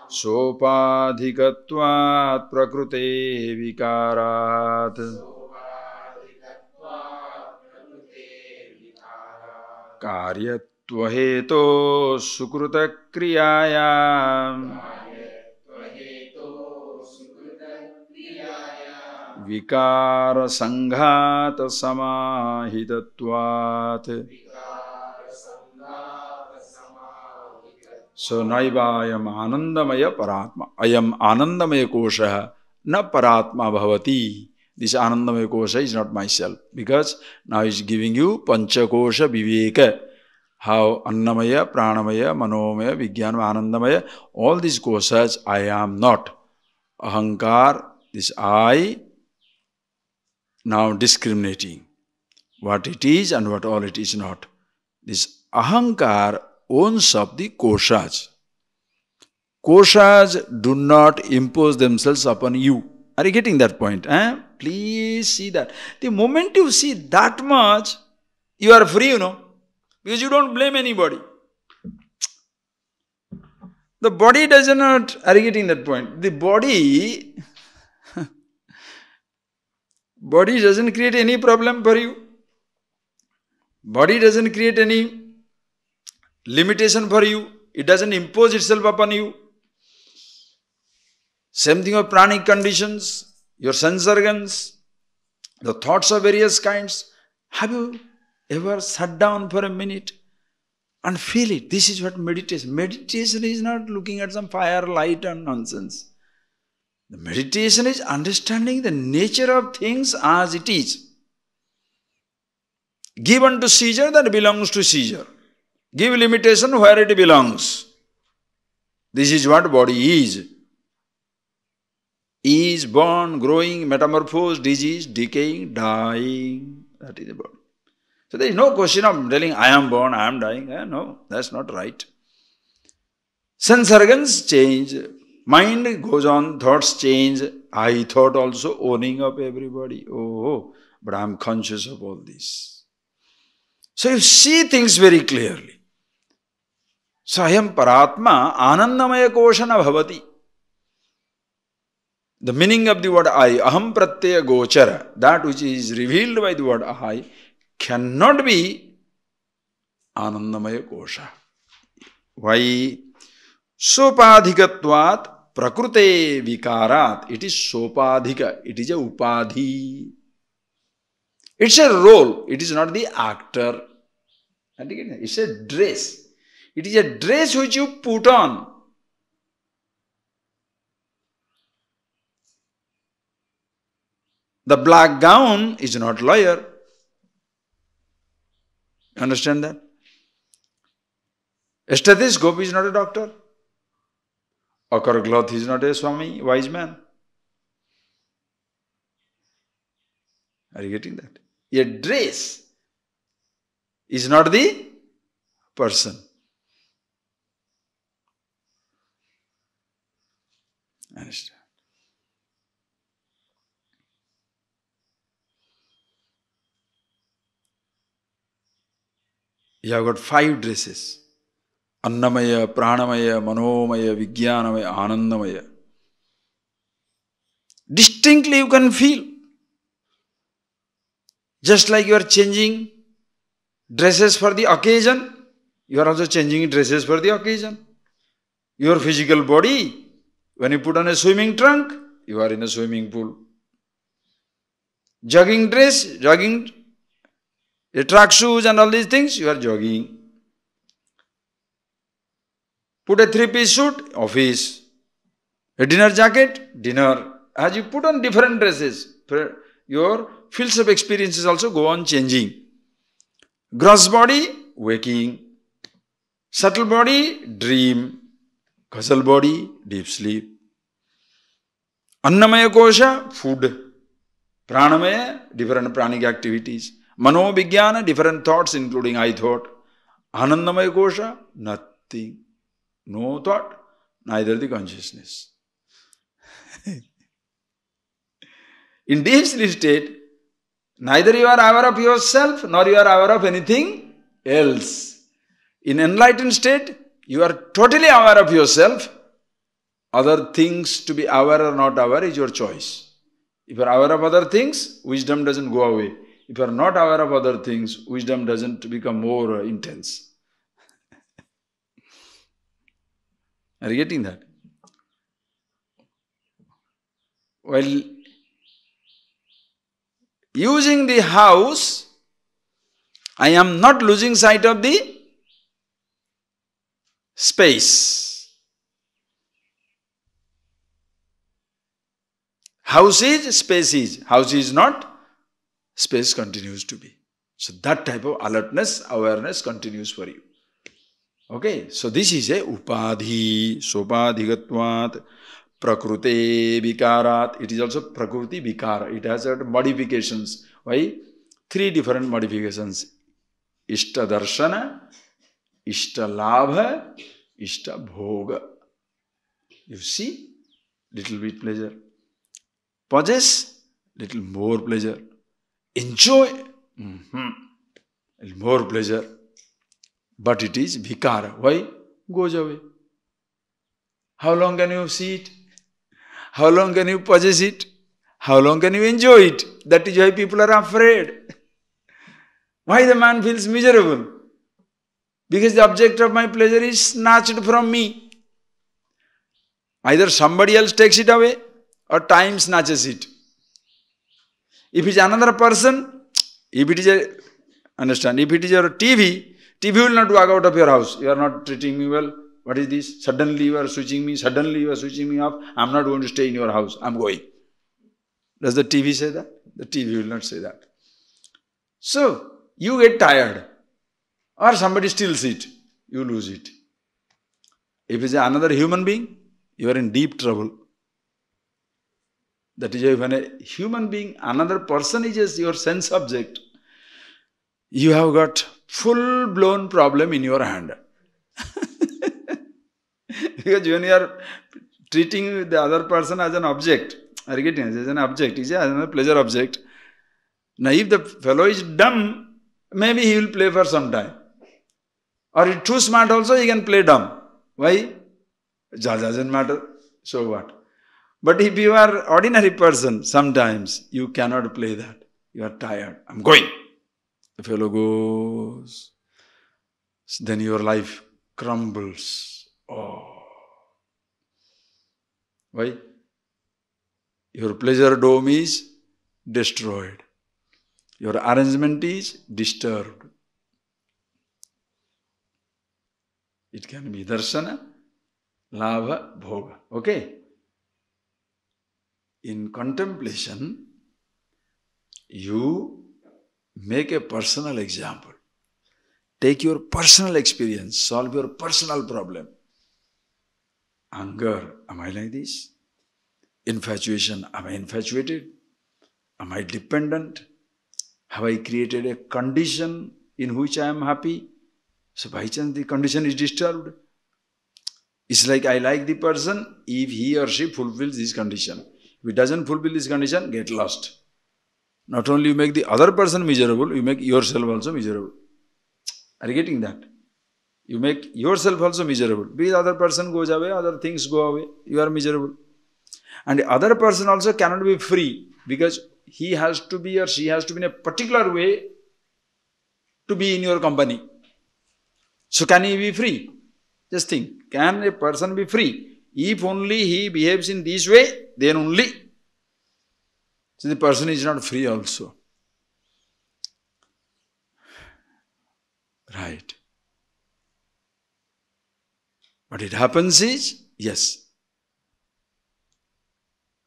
sopadhikatvat prakrute vikarat karyatva heto sukruta kriyaya vikara sanghat samahitatvat. So naivayam anandamaya paratma. Ayam anandamaya kosha na paratma bhavati. This anandamaya kosha is not myself. Because now he is giving you panchakosha viveka. How annamaya, pranamaya, manomaya, vijnanam, anandamaya. All these koshas I am not. Ahankar, this I, now discriminating what it is and what all it is not. This ahankar owns up the koshas. Koshas do not impose themselves upon you. Are you getting that point? Please see that. The moment you see that much, you are free, because you don't blame anybody. The body does not, are you getting that point? The body doesn't create any problem for you. Body doesn't create any limitation for you. It doesn't impose itself upon you. Same thing of pranic conditions, your sense organs, the thoughts of various kinds. Have you ever sat down for a minute and feel it? This is what meditation. Meditation is not looking at some fire, light and nonsense. The meditation is understanding the nature of things as it is. Give unto Caesar that belongs to Caesar. Give limitation where it belongs. This is what body is. Is born, growing, metamorphosed, disease, decaying, dying. That is the body. So there is no question of telling I am born, I am dying. No, that's not right. Sense organs change. Mind goes on, thoughts change. I thought also owning up everybody. Oh, but I am conscious of all this. So you see things very clearly. So I am paratma anandamaya koshana bhavati. The meaning of the word I, aham pratyaya gochara, that which is revealed by the word I, cannot be anandamaya kosha. Why? Sopadhikatvat prakrute vikarat. It is sopadhika. It is a upadhi. It's a role. It is not the actor. It's a dress. It is a dress which you put on. The black gown is not lawyer. Understand that? A stethoscope is not a doctor. Ochre cloth is not a Swami, wise man. Are you getting that? A dress is not the person. Understand? You have got 5 dresses. Annamaya, Pranamaya, Manomaya, Vijnanamaya, Anandamaya. Distinctly you can feel. Just like you are changing dresses for the occasion, you are also changing dresses for the occasion. Your physical body, when you put on a swimming trunk, you are in a swimming pool. Jogging dress, jogging, a track shoes and all these things, you are jogging. Put a three-piece suit, office. A dinner jacket, dinner. As you put on different dresses, your fields of experiences also go on changing. Gross body, waking. Subtle body, dream. Causal body, deep sleep. Annamaya kosha, food. Pranamaya, different pranic activities. Manovijnana, different thoughts including I thought. Anandamaya kosha, nothing. No thought, neither the consciousness. In deep sleep state, neither you are aware of yourself nor you are aware of anything else. In enlightened state, you are totally aware of yourself. Other things to be aware or not aware is your choice. If you are aware of other things, wisdom doesn't go away. If you are not aware of other things, wisdom doesn't become more intense. Are you getting that? While using the house, I am not losing sight of the space. House is, space is. House is not, space continues to be. So that type of alertness, awareness continues for you. Okay, so this is a upadhi, sopadhigatvat, prakrute vikarat. It is also prakriti vikara. It has certain modifications. Why? 3 different modifications. Ishta darshana, ishta labha, ishta bhoga. You see, little bit pleasure. Possess, little more pleasure. Enjoy, little more pleasure. But it is vikara. Why? Goes away. How long can you see it? How long can you possess it? How long can you enjoy it? That is why people are afraid. Why the man feels miserable? Because the object of my pleasure is snatched from me. Either somebody else takes it away or time snatches it. If it is another person, if it is a, understand, if it is your TV will not walk out of your house. You are not treating me well. What is this? Suddenly you are switching me. Suddenly you are switching me off. I am not going to stay in your house. I am going. Does the TV say that? The TV will not say that. So, you get tired. Or somebody steals it. You lose it. If it is another human being, you are in deep trouble. That is why when a human being, another person is just your sense object, you have got full-blown problem in your hand. Because when you are treating the other person as an object, are you getting it? As an object, is another pleasure object. Now if the fellow is dumb, maybe he will play for some time. Or if too smart also, he can play dumb. Why? It doesn't matter. So what? But if you are ordinary person, sometimes you cannot play that. You are tired. I'm going. The fellow goes. Then your life crumbles. Oh. Why? Your pleasure dome is destroyed. Your arrangement is disturbed. It can be darshana, labha, bhoga. Okay? In contemplation, you make a personal example. Take your personal experience, solve your personal problem. Anger, am I like this? Infatuation, am I infatuated? Am I dependent? Have I created a condition in which I am happy? So by chance the condition is disturbed. It's like I like the person if he or she fulfills this condition. If it doesn't fulfill this condition, get lost. Not only you make the other person miserable, you make yourself also miserable. Are you getting that? You make yourself also miserable. Because the other person goes away, other things go away, you are miserable. And the other person also cannot be free because he has to be or she has to be in a particular way to be in your company. So can he be free? Just think, can a person be free? If only he behaves in this way, then only. So the person is not free also. Right. What it happens is, yes,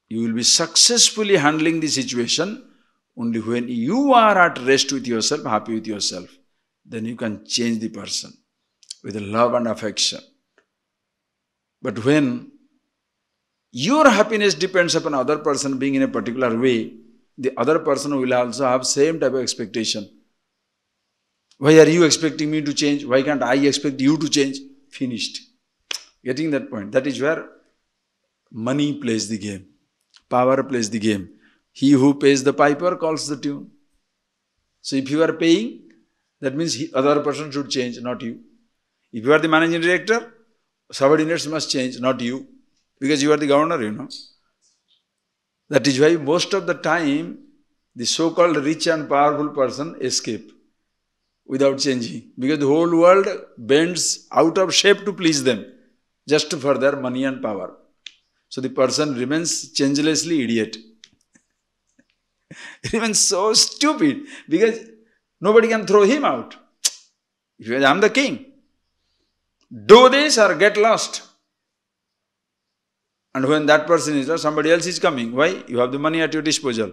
you will be successfully handling the situation only when you are at rest with yourself, happy with yourself. Then you can change the person with love and affection. But when your happiness depends upon other person being in a particular way, the other person will also have same type of expectation. Why are you expecting me to change? Why can't I expect you to change? Finished. Getting that point. That is where money plays the game. Power plays the game. He who pays the piper calls the tune. So if you are paying, that means other person should change, not you. If you are the managing director, subordinates must change, not you. Because you are the governor, you know. That is why most of the time, the so-called rich and powerful person escape without changing. Because the whole world bends out of shape to please them, just for their money and power. So the person remains changelessly idiot. He remains so stupid because nobody can throw him out. If I am the king, do this or get lost. And when that person is lost, somebody else is coming. Why? You have the money at your disposal.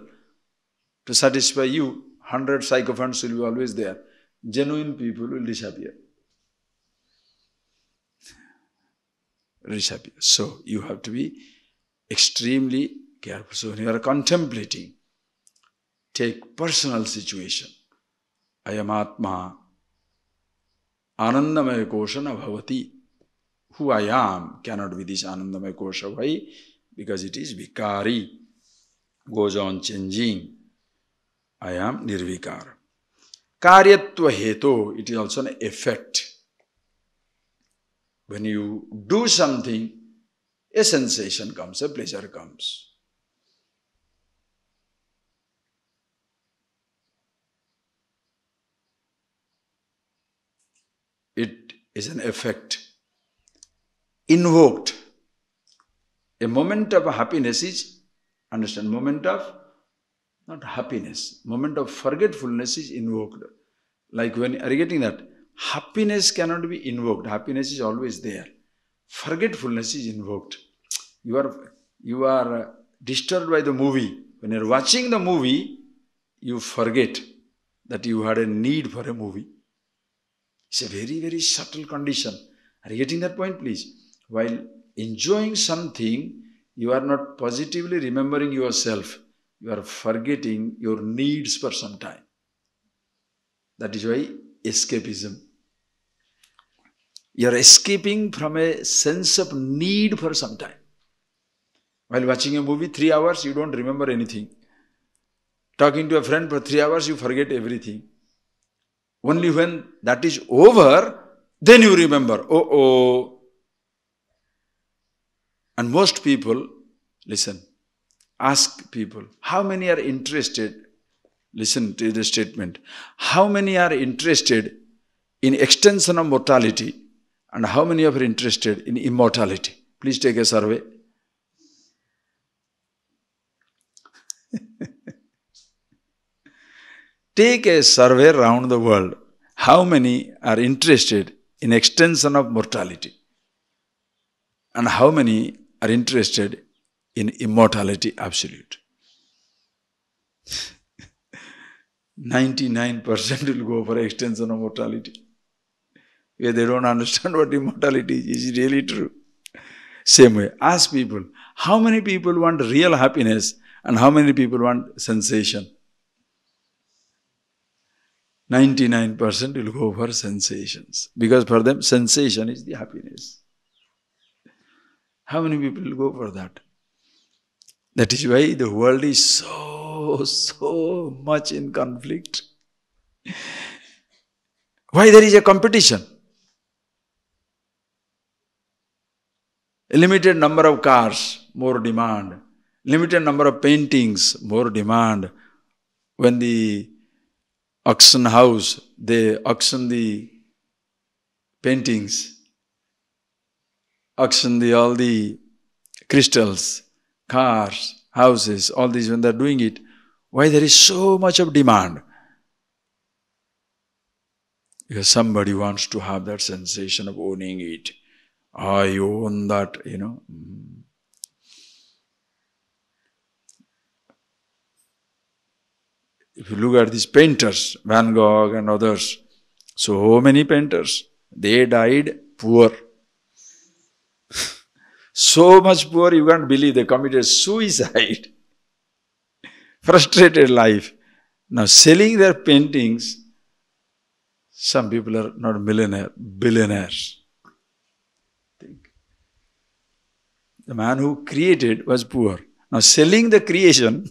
To satisfy you, 100 sycophants will be always there. Genuine people will disappear. So you have to be extremely careful. So when you are contemplating, take personal situation. I am Atma, Anandamaya Kosha na bhavati. Who I am cannot be this Anandamaya Kosha. Why? Because it is Vikari. Goes on changing. I am Nirvikara. Karyatva heto, it is also an effect. When you do something, a sensation comes, a pleasure comes. It is an effect. Invoked. A moment of happiness is, understand, moment of, not happiness, moment of forgetfulness is invoked. Like when, are you getting that? Happiness cannot be invoked. Happiness is always there. Forgetfulness is invoked. You are disturbed by the movie. When you are watching the movie, you forget that you had a need for a movie. It's a very, very subtle condition. Are you getting that point, please? While enjoying something, you are not positively remembering yourself. You are forgetting your needs for some time. That is why escapism. You are escaping from a sense of need for some time. While watching a movie, 3 hours, you don't remember anything. Talking to a friend for 3 hours, you forget everything. Only when that is over, then you remember, oh. And most people, listen, ask people, how many are interested, listen to the statement, how many are interested in extension of mortality and how many are interested in immortality? Please take a survey. Take a survey around the world. How many are interested in extension of mortality? And how many are interested in immortality absolute? 99% will go for extension of mortality. Because they don't understand what immortality is. Is it really true? Same way, ask people, how many people want real happiness and how many people want sensation? 99% will go for sensations. Because for them, sensation is the happiness. How many people will go for that? That is why the world is so much in conflict. Why there is a competition? A limited number of cars, more demand. Limited number of paintings, more demand. When the auction house, they auction the paintings, auction all the crystals, cars, houses, all these, when they are doing it, why there is so much of demand? Because somebody wants to have that sensation of owning it, I own that, If you look at these painters, Van Gogh and others, so many painters, they died poor. So much poor, you can't believe they committed suicide. Frustrated life. Now selling their paintings, some people are not billionaires. Think. The man who created was poor. Now selling the creation,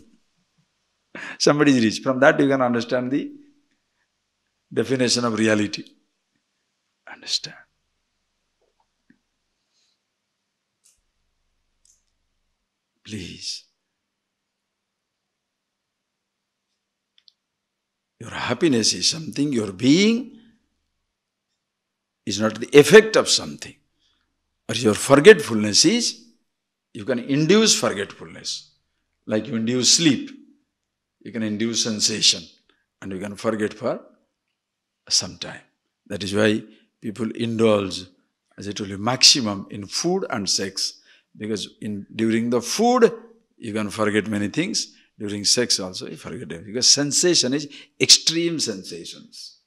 somebody is rich. From that you can understand the definition of reality. Understand. Please. Your happiness is something, your being is not the effect of something. Or your forgetfulness is, you can induce forgetfulness. Like you induce sleep, you can induce sensation, and you can forget for some time. That is why people indulge, as I told you, maximum in food and sex. Because during the food, you can forget many things. During sex also, you forget everything. Because sensation is extreme sensations.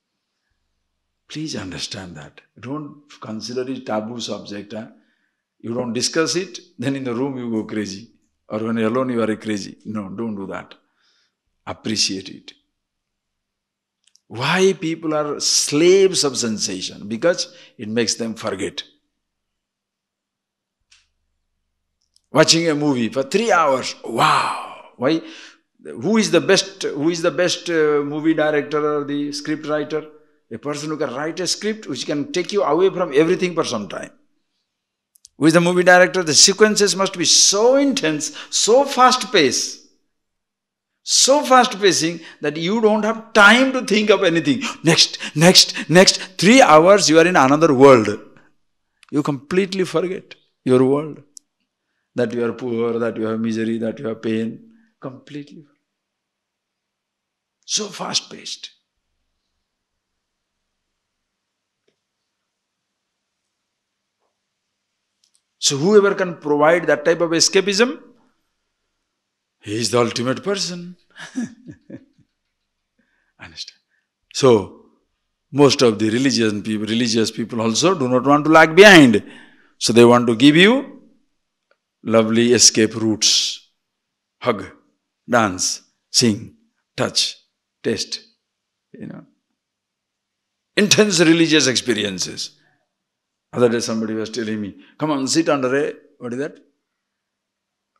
Please understand that. Don't consider it taboo subject. You don't discuss it, then in the room you go crazy. Or when you're alone, you are crazy. No, don't do that. Appreciate it. Why people are slaves of sensation? Because it makes them forget. Watching a movie for 3 hours, wow! Why? Who is the best movie director or the script writer? A person who can write a script which can take you away from everything for some time. Who is the movie director? The sequences must be so intense, so fast-paced, so fast-pacing that you don't have time to think of anything. Next. 3 hours you are in another world. You completely forget your world. That you are poor, that you have misery, that you have pain. Completely. So fast-paced. So whoever can provide that type of escapism, he is the ultimate person. Understand? So, most of the religious people also do not want to lag behind. So they want to give you lovely escape routes. Hug, dance, sing, touch, taste. Intense religious experiences. Other day somebody was telling me, come on, sit under a, what is that?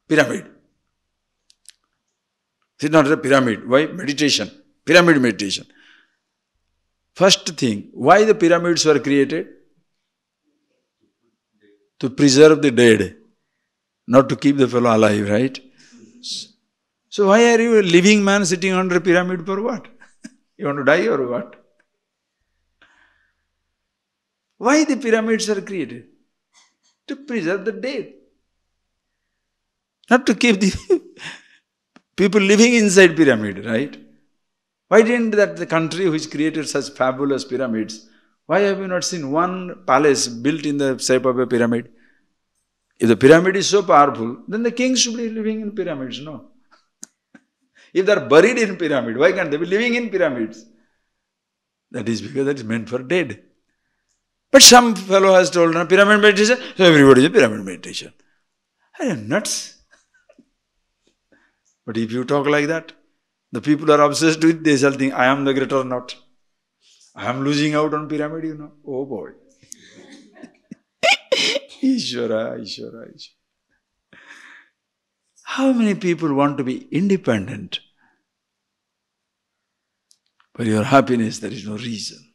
Pyramid. Sit under a pyramid. Why? Meditation. Pyramid meditation. First thing, why the pyramids were created? To preserve the dead. Not to keep the fellow alive, right? So why are you a living man sitting under a pyramid for what? You want to die or what? Why the pyramids are created? To preserve the dead. Not to keep the people living inside pyramid, right? Why didn't the country which created such fabulous pyramids, why have you not seen one palace built in the shape of a pyramid? If the pyramid is so powerful, then the kings should be living in pyramids, no? If they are buried in pyramid, why can't they be living in pyramids? That is because that is meant for dead. But some fellow has told, pyramid meditation, so everybody is a pyramid meditation. I am nuts. But if you talk like that, the people are obsessed with, they shall think, I am the greater not. I am losing out on pyramid, Oh boy. Ishvara. How many people want to be independent? For your happiness, there is no reason.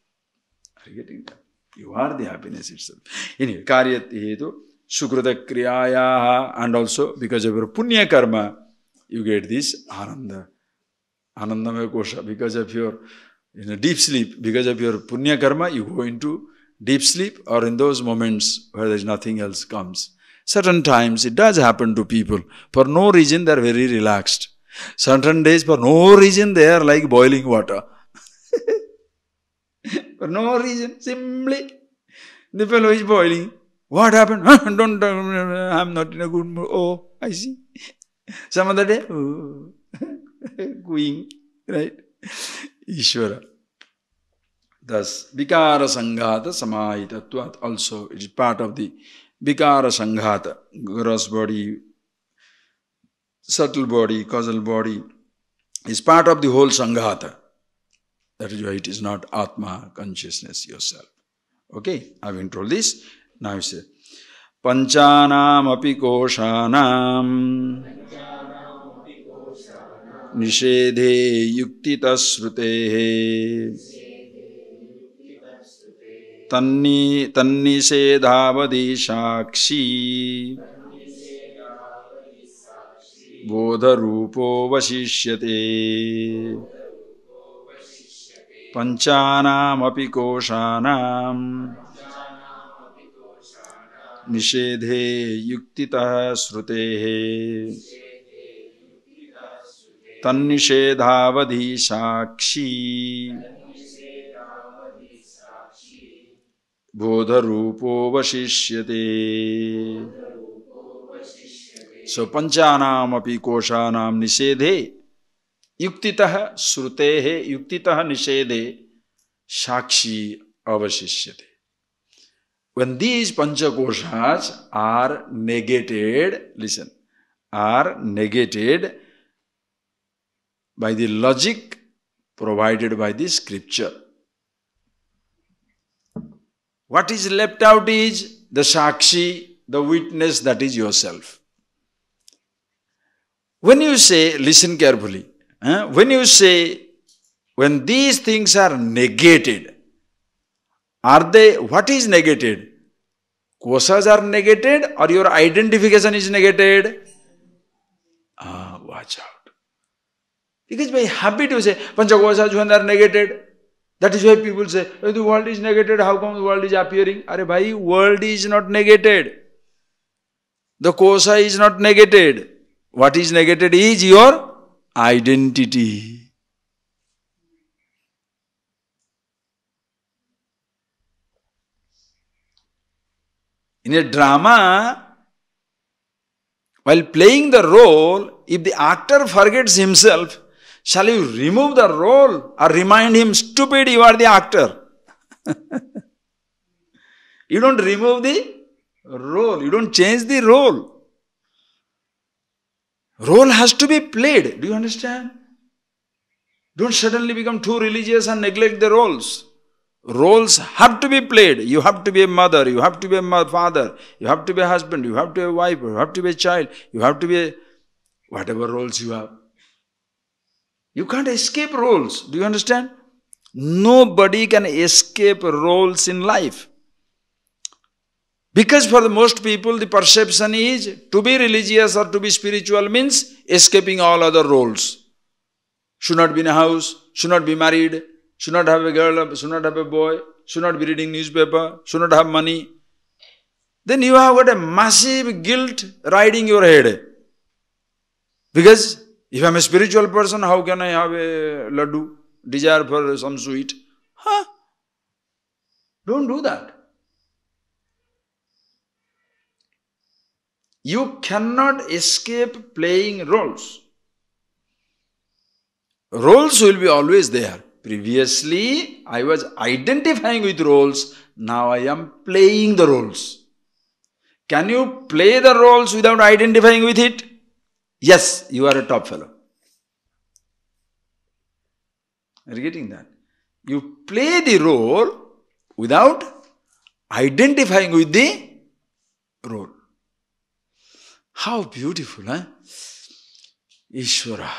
Are you getting that? You are the happiness itself. Anyway, karyat hetu, sukrita kriyayaha, and also because of your punya karma, you get this ananda. Anandamaya kosha. Because of your deep sleep, because of your punya karma, you go into deep sleep, or in those moments where there is nothing else comes. Certain times it does happen to people. For no reason they are very relaxed. Certain days for no reason they are like boiling water. For no reason, simply the fellow is boiling. What happened? Don't, I'm not in a good mood. Oh, I see. Some other day, oh, going, right? Ishvara. Thus, Vikara Sanghata Samahitatvat also, it is part of the Vikara Sanghata, gross body, subtle body, causal body, is part of the whole Sanghata. That is why it is not Atma, consciousness, yourself. Okay, I have been told this. Now you say, Panchanam api koshanam nishedhe yuktita srutehe tannisedhavadi shakshi bodharupo vasishyate. Panchanam api koshanam nishedhe yuktita srutehe tannisedhavadi shakshi bodharupo vasishyate. So panchanam api koshanam nishedhe yuktitah srutehe yuktitah nishedhe shakshi avasishyate. When these panchakoshas are negated, listen, are negated by the logic provided by the scripture, what is left out is the shakshi, the witness, that is yourself. When you say, listen carefully, when you say, when these things are negated, are they, what is negated? Koshas are negated or your identification is negated? Watch out. Because by habit you say, Panchakoshas when they are negated, that is why people say, oh, the world is negated, how come the world is appearing? Arey bhai, world is not negated. The kosha is not negated. What is negated is your identity. In a drama, while playing the role, if the actor forgets himself, shall you remove the role or remind him, stupid, you are the actor? You don't remove the role, you don't change the role. Role has to be played. Do you understand? Don't suddenly become too religious and neglect the roles. Roles have to be played. You have to be a mother, you have to be a father, you have to be a husband, you have to be a wife, you have to be a child, you have to be a, whatever roles you have. You can't escape roles. Do you understand? Nobody can escape roles in life. Because for the most people, the perception is to be religious or to be spiritual means escaping all other roles. Should not be in a house, should not be married, should not have a girl, should not have a boy, should not be reading newspaper, should not have money. Then you have got a massive guilt riding your head. Because if I am a spiritual person, how can I have a laddu, desire for some sweet? Don't do that. You cannot escape playing roles. Roles will be always there. Previously, I was identifying with roles. Now I am playing the roles. Can you play the roles without identifying with it? Yes, you are a top fellow. Are you getting that? You play the role without identifying with the role. How beautiful, huh? Ishvara.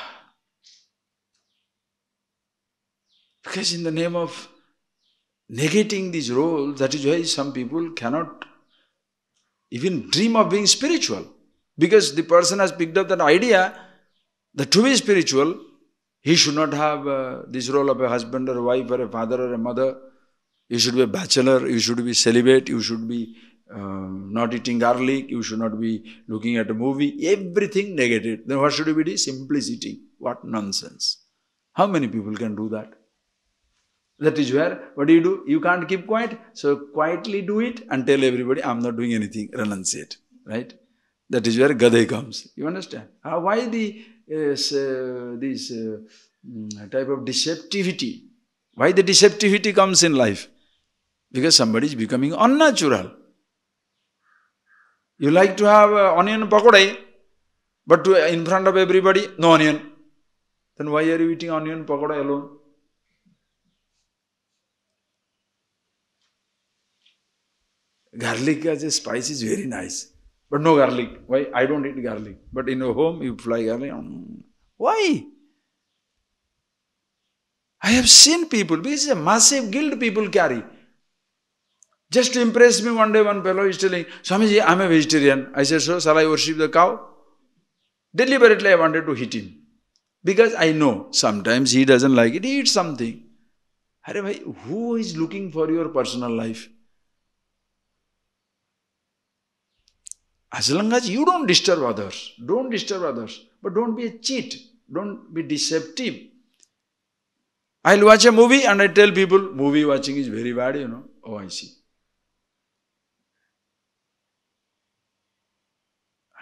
Because in the name of negating these roles, that is why some people cannot even dream of being spiritual. Because the person has picked up that idea that to be spiritual, he should not have this role of a husband or a wife or a father or a mother. You should be a bachelor, you should be celibate, you should be not eating garlic, you should not be looking at a movie, everything negative. Then what should be the simplicity? What nonsense. How many people can do that? That is where, what do? You can't keep quiet, so quietly do it and tell everybody, I'm not doing anything, renunciate. Right? That is where Gadai comes. You understand? Why this type of deceptivity? Why the deceptivity comes in life? Because somebody is becoming unnatural. You like to have onion pakoda, but in front of everybody, no onion. Then why are you eating onion pakoda alone? Garlic as a spice is very nice, but no garlic. Why? I don't eat garlic. But in your home, you fry garlic. Why? I have seen people, this is a massive guilt people carry. Just to impress me, one day one fellow is telling, Swamiji, I'm a vegetarian. I said, so shall I worship the cow? Deliberately I wanted to hit him. Because I know sometimes he doesn't like it, he eats something. Arey bhai, who is looking for your personal life? As long as you don't disturb others, but don't be a cheat, don't be deceptive. I'll watch a movie and I tell people, movie watching is very bad, you know. Oh, I see.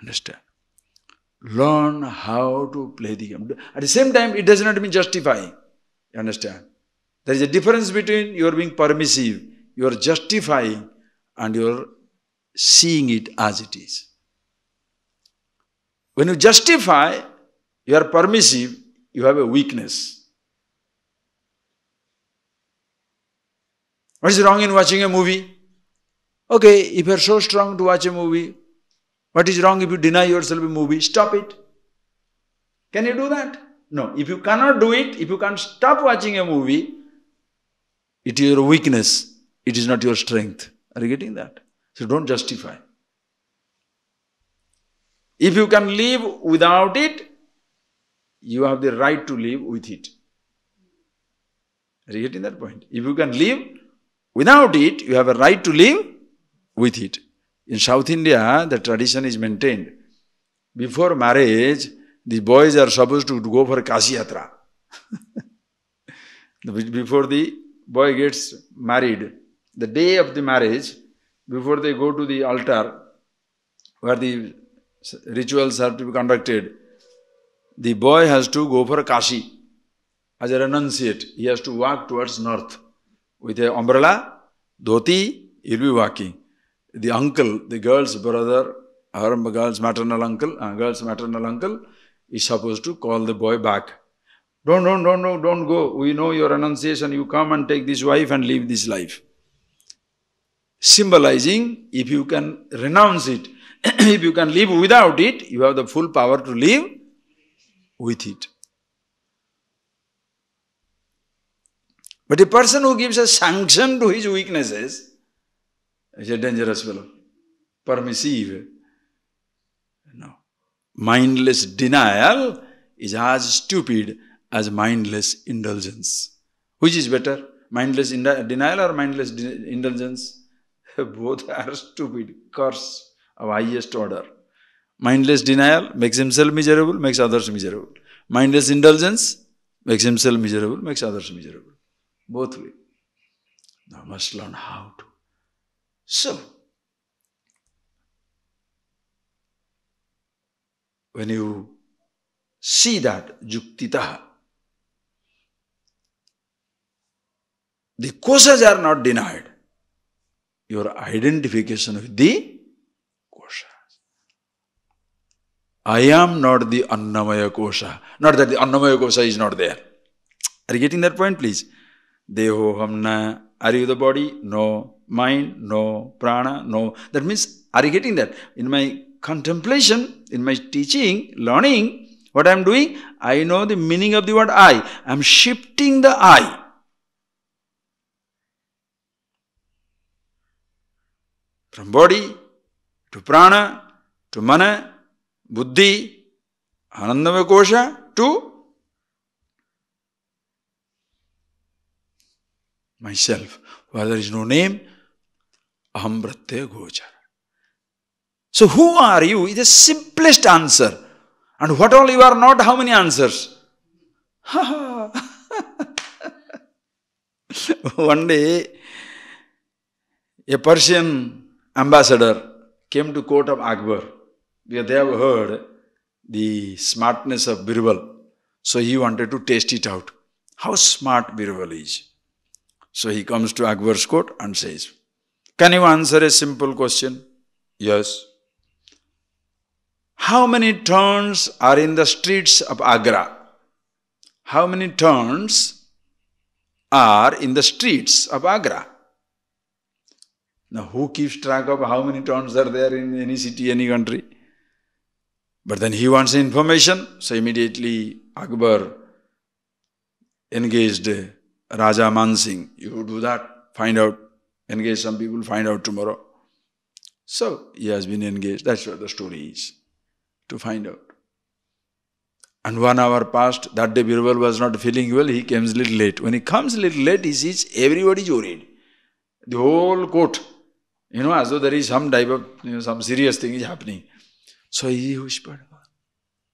Understand? Learn how to play the game. At the same time, it does not mean justifying. You understand? There is a difference between you are being permissive, you are justifying, and you are seeing it as it is. When you justify, you are permissive, you have a weakness. What is wrong in watching a movie? Okay, if you are so strong to watch a movie, what is wrong if you deny yourself a movie? Stop it. Can you do that? No. If you cannot do it, if you can't stop watching a movie, it is your weakness. It is not your strength. Are you getting that? So don't justify. If you can live without it, you have the right to live with it. Are you getting that point? If you can live without it, you have a right to live with it. In South India, the tradition is maintained. Before marriage, the boys are supposed to go for Kashi Yatra. Before the boy gets married, the day of the marriage, before they go to the altar, where the rituals are to be conducted, the boy has to go for Kashi as a renunciate. He has to walk towards north with an umbrella, dhoti, he will be walking. The uncle, the girl's brother, her girl's maternal uncle is supposed to call the boy back. Don't go. We know your renunciation. You come and take this wife and live this life. Symbolizing, if you can renounce it, if you can live without it, you have the full power to live with it. But a person who gives a sanction to his weaknesses is a dangerous fellow. Permissive. No. Mindless denial is as stupid as mindless indulgence. Which is better? Mindless denial or mindless indulgence? Both are stupid. Curse of highest order. Mindless denial makes himself miserable, makes others miserable. Mindless indulgence makes himself miserable, makes others miserable. Both way. Now must learn how to. So, when you see that juktitaha, the koshas are not denied. Your identification with the koshas. I am not the Annamaya kosha. Not that the Annamaya kosha is not there. Are you getting that point, please? Deho hamna. Are you the body? No. Mind? No. Prana? No. That means, are you getting that? In my contemplation, in my teaching, learning, what I am doing, I know the meaning of the word I. I am shifting the I. From body to prana to mana, buddhi, anandamaya kosha to myself, where there is no name, aham pratyaya gochara. So who are you is the simplest answer. And what all you are not, how many answers? One day, a Persian ambassador came to court of Akbar, because they have heard the smartness of Birbal. So he wanted to taste it out. How smart Birbal is. So he comes to Akbar's court and says, "Can you answer a simple question?" "Yes." "How many turns are in the streets of Agra?" How many turns are in the streets of Agra? Now, who keeps track of how many turns are there in any city, any country? But then he wants information, so immediately Akbar engaged Raja Mansingh. "You do that, find out, engage some people, find out tomorrow." So he has been engaged. That's what the story is, to find out. And 1 hour passed. That day Birbal was not feeling well. He came a little late. When he comes a little late, he sees everybody is worried. The whole court, as though there is some type of, some serious thing is happening. So he whispered,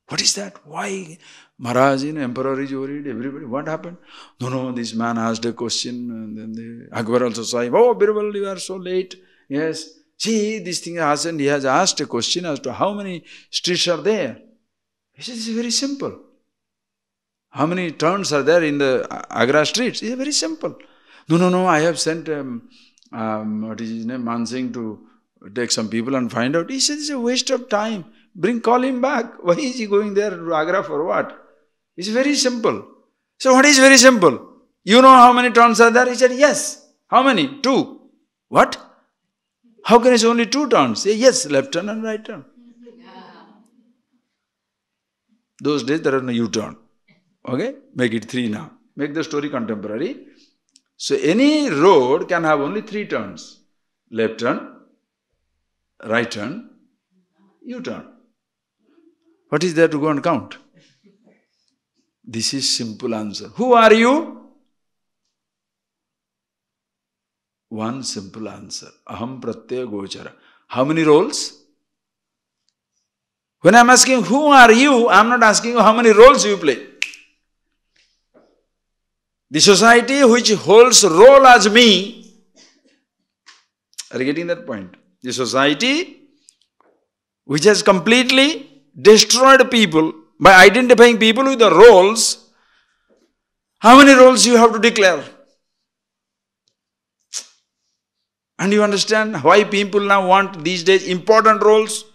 "What is that? Why? Maharaj, emperor is worried, everybody. What happened?" No, this man asked a question. And then Akbar also saw him. "Oh, Birbal, you are so late." "Yes. See, this thing has happened. He has asked a question as to how many streets are there." He said, "This is very simple. How many turns are there in the Agra streets?" He said, "Very simple." No, I have sent, what is his name, Mansingh, to take some people and find out." He said, "It's a waste of time. Call him back. Why is he going there to Agra for what? It's very simple." So what is very simple? "You know how many turns are there?" He said, "Yes." "How many?" "2." "What? How can it's only 2 turns?" Say, "Yes, left turn and right turn." Those days there was no U-turn. Okay? Make it 3 now. Make the story contemporary. So any road can have only 3 turns. Left turn, right turn, U-turn. What is there to go and count? This is simple answer. Who are you? One simple answer. Aham pratyaya gochara. How many roles? When I am asking who are you, I am not asking you how many roles you play. The society which holds role as me, are you getting that point? The society which has completely destroyed people by identifying people with the roles, how many roles you have to declare? And you understand why people now want these days important roles?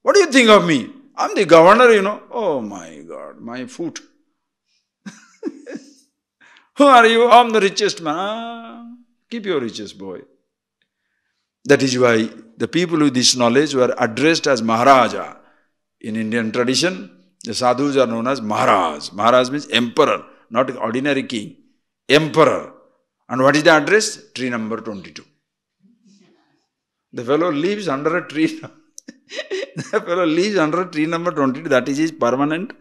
What do you think of me? I'm the governor, Oh my God, my foot. Who are you? I'm the richest man. Keep your riches, boy. That is why the people with this knowledge were addressed as Maharaja. In Indian tradition, the sadhus are known as Maharaj. Maharaj means emperor, not ordinary king. Emperor. And what is the address? Tree number 22. The fellow lives under a tree. The fellow lives under a tree number 22. That is his permanent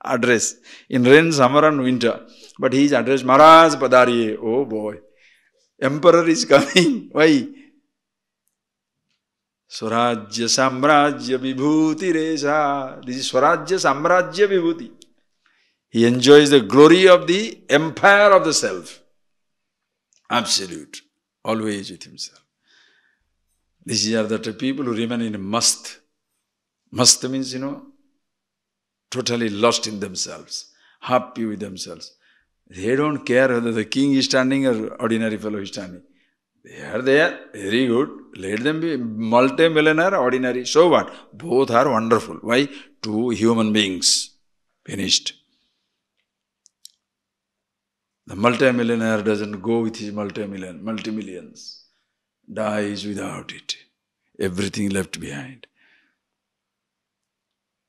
address. In rain, summer and winter. But he is addressed Maharaj Padariye. Oh boy. Emperor is coming. Why? Swarajya Samrajya Vibhuti Resha. This is Swarajya Samrajya Vibhuti. He enjoys the glory of the empire of the self. Absolute. Always with himself. These are the people who remain in mast. Mast means, totally lost in themselves. Happy with themselves. They don't care whether the king is standing or ordinary fellow is standing. They are there, very good. Let them be multi-millionaire, ordinary. So what? Both are wonderful. Why? 2 human beings. Finished. The multi-millionaire doesn't go with his multi-millions. Dies without it. Everything left behind.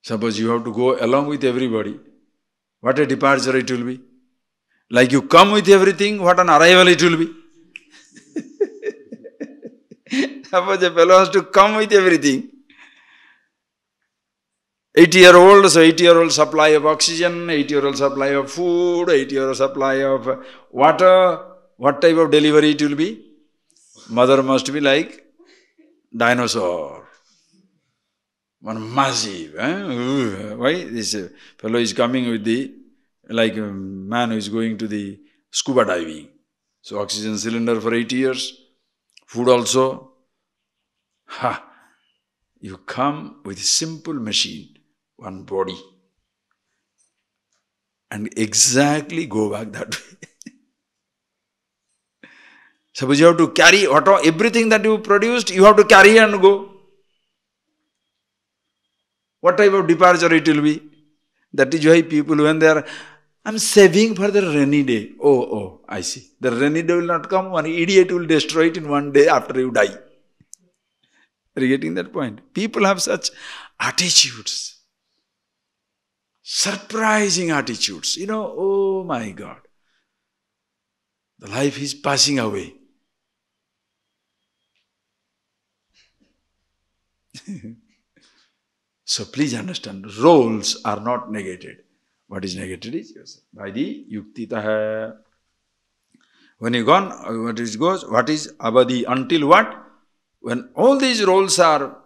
Suppose you have to go along with everybody. What a departure it will be. Like you come with everything, what an arrival it will be. Suppose a fellow has to come with everything. 80-year-old, so 80-year-old supply of oxygen, 80-year-old supply of food, 80-year-old supply of water. What type of delivery it will be? Mother must be like dinosaur. One massive. Why? This fellow is coming with like a man who is going to the scuba diving. So oxygen cylinder for 8 years, food also. You come with a simple machine, one body, and exactly go back that way. Suppose you have to carry everything that you produced, you have to carry and go. What type of departure it will be? That is why people, when they are, I'm saving for the rainy day. Oh, I see. The rainy day will not come. One idiot will destroy it in one day after you die. Are you getting that point? People have such attitudes. Surprising attitudes. Oh my God. The life is passing away. So please understand, roles are not negated. What is negated is yourself. By the yuktitaha. When you gone, what is abadi, until what? When all these roles are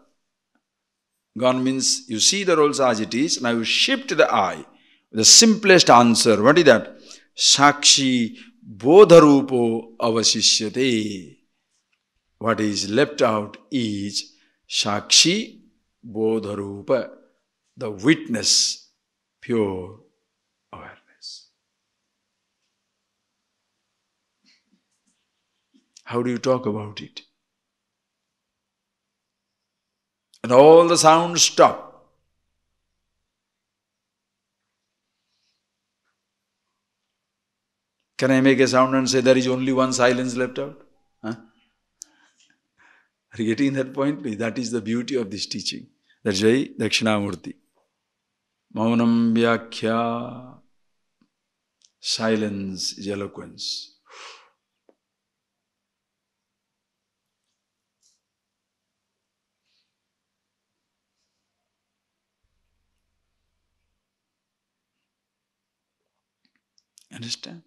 gone, means you see the roles as it is, now you shift the eye. The simplest answer, what is that? Sakshi bodharupo avasishyate. What is left out is Sakshi bodharupa, the witness, pure awareness. How do you talk about it? And all the sounds stop. Can I make a sound and say there is only one silence left out? Huh? Are you getting that point, please? That is the beauty of this teaching. That's why Dakshinamurti. Maunam Vyakhya. Silence is eloquence. Understand?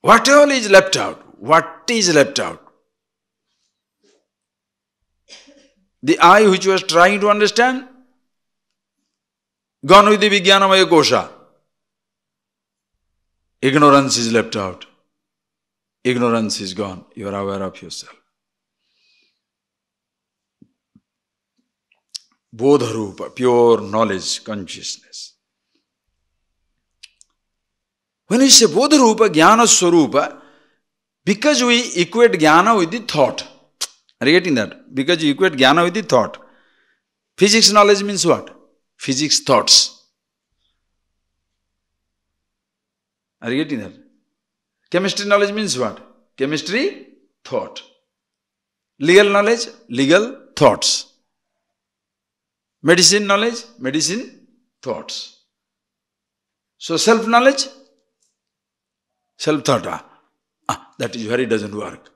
What all is left out? What is left out? The eye which was trying to understand, gone with the Vijnanamaya Kosha. Ignorance is left out. Ignorance is gone. You are aware of yourself. Bodharupa, pure knowledge, consciousness. When we say Bodharupa, Jnana Swarupa, because we equate Jnana with the thought. Are you getting that? Because you equate Jnana with the thought. Physics knowledge means what? Physics thoughts. Are you getting that? Chemistry knowledge means what? Chemistry thought. Legal knowledge? Legal thoughts. Medicine knowledge? Medicine thoughts. So self-knowledge? Self-thought. That is where it doesn't work.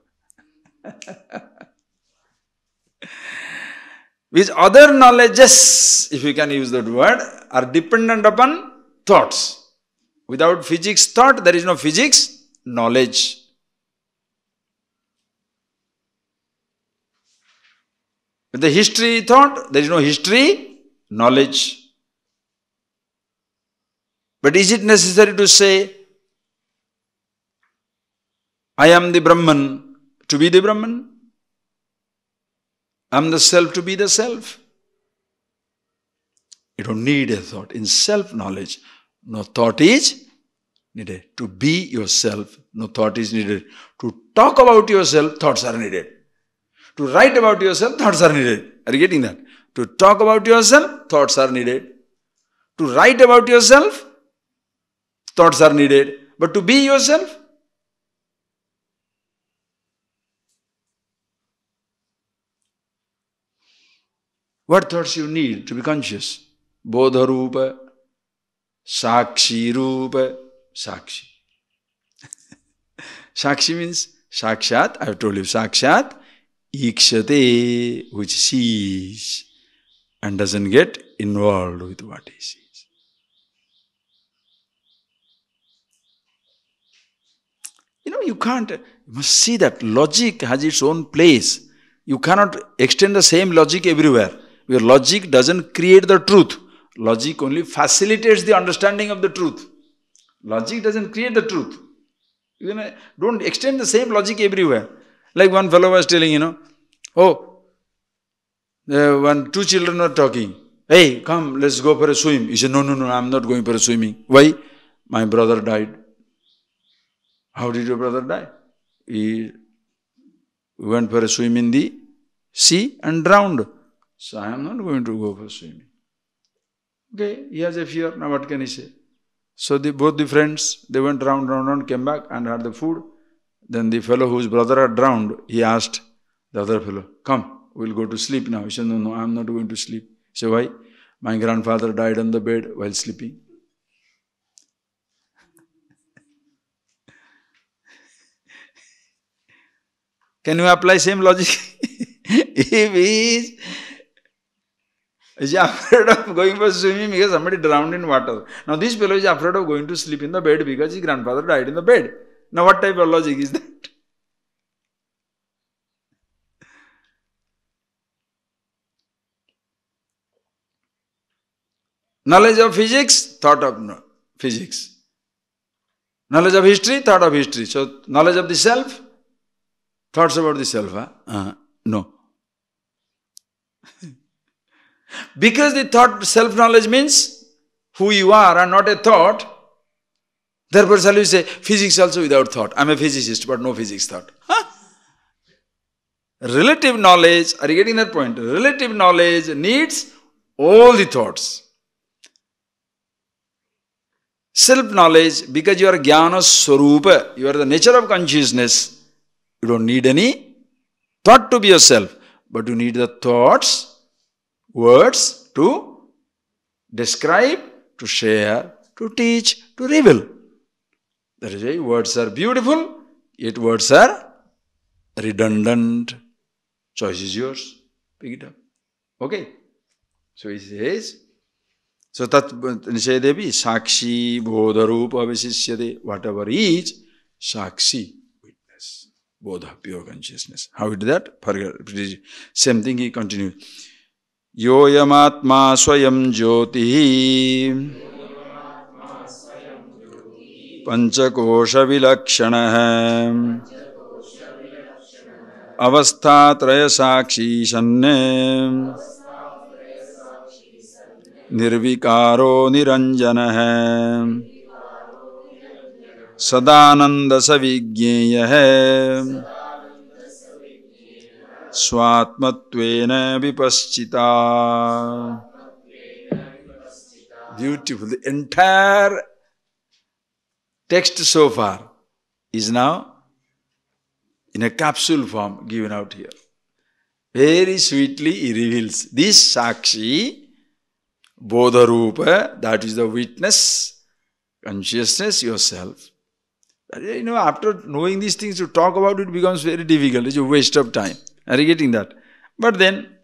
Which other knowledges, if you can use that word, are dependent upon thoughts. Without physics thought, there is no physics knowledge. With the history thought, there is no history knowledge. But is it necessary to say, I am the Brahman to be the Brahman? I am the self to be the self. You don't need a thought. In self-knowledge, no thought is needed. To be yourself, no thought is needed. To talk about yourself, thoughts are needed. To write about yourself, thoughts are needed. Are you getting that? To talk about yourself, thoughts are needed. To write about yourself, thoughts are needed. But to be yourself, what thoughts you need to be conscious? Bodha Rupa, Sakshi Rupa, Sakshi. Sakshi means Sakshat, I have told you, Sakshat, Ikshate, which sees and doesn't get involved with what he sees. You can't, you must see that logic has its own place. You cannot extend the same logic everywhere. Your logic doesn't create the truth. Logic only facilitates the understanding of the truth. Logic doesn't create the truth. Don't extend the same logic everywhere. Like one fellow was telling, two children were talking. Hey, come, let's go for a swim. He said, no, I'm not going for a swimming. Why? My brother died. How did your brother die? He went for a swim in the sea and drowned. So I am not going to go for swimming. Okay, he has a fear. Now what can he say? So both the friends, they went round, came back and had the food. Then the fellow whose brother had drowned, he asked the other fellow, come, we'll go to sleep now. He said, no, I'm not going to sleep. He said, why? My grandfather died on the bed while sleeping. Can you apply same logic? If he is afraid of going for swimming because somebody drowned in water. Now this fellow is afraid of going to sleep in the bed because his grandfather died in the bed. Now what type of logic is that? Knowledge of physics, thought of physics. Knowledge of history, thought of history. So knowledge of the self, thoughts about the self. No. Because the thought, self-knowledge means who you are and not a thought, therefore shall you say, physics also without thought. I'm a physicist, but no physics thought. Relative knowledge, are you getting that point? Relative knowledge needs all the thoughts. Self-knowledge, because you are jnana swarupa, you are the nature of consciousness, you don't need any thought to be yourself, but you need the thoughts, words to describe, to share, to teach, to reveal. That is why words are beautiful, yet words are redundant. Choice is yours. Pick it up. Okay. So he says, so tat nishedevi sakshi bodharupa avishishyate. Whatever is sakshi, witness. Bodha, pure consciousness. How it is that? Forget. Same thing he continues. Yoyamatma swayam jyoti panchakosha vilakshana avasthatraya sakshi sanne nirvikaro niranjana sadananda savigneya Swatmatvena vipaschita. Beautiful. The entire text so far is now in a capsule form given out here. Very sweetly he reveals this Sakshi, Bodharupa, that is the witness, consciousness, yourself. After knowing these things, to talk about it becomes very difficult. It's a waste of time. Are you getting that? But then,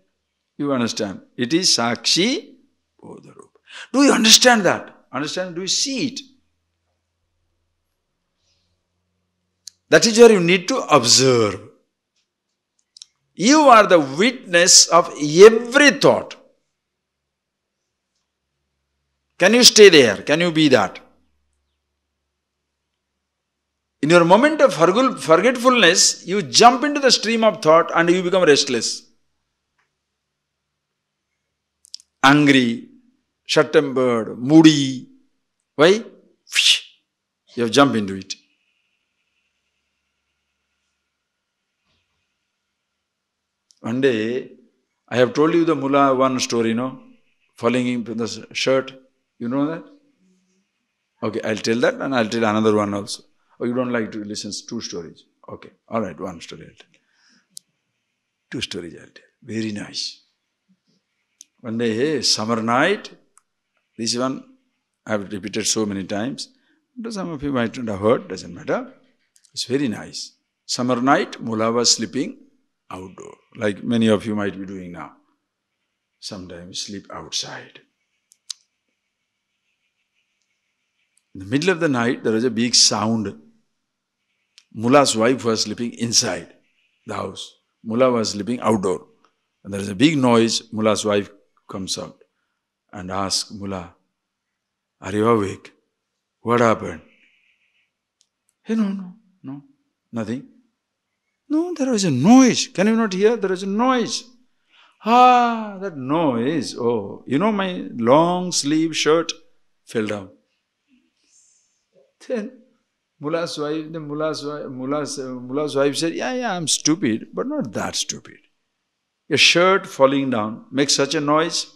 you understand. It is Sakshi Bodharupa. Do you understand that? Understand? Do you see it? That is where you need to observe. You are the witness of every thought. Can you stay there? Can you be that? In your moment of forgetfulness, you jump into the stream of thought and you become restless. Angry, short-tempered, moody. Why? You have jumped into it. One day, I have told you the mullah one story, falling into the shirt. You know that? Okay, I'll tell that and I'll tell another one also. Oh, you don't like to listen to two stories? Okay, all right, one story I'll tell. Two stories I'll tell. Very nice. One day, hey, summer night, this one I have repeated so many times. Some of you might not have heard, doesn't matter. It's very nice. Summer night, mullah was sleeping outdoor, like many of you might be doing now. Sometimes sleep outside. In the middle of the night, there was a big sound. Mullah's wife was sleeping inside the house. Mullah was sleeping outdoor. And there is a big noise. Mullah's wife comes out and asks Mullah, are you awake? What happened? Hey, no, nothing. No, there was a noise. Can you not hear? There is a noise. That noise. Oh, my long sleeve shirt fell down. Then Mullah's wife said, yeah, I'm stupid, but not that stupid. Your shirt falling down makes such a noise.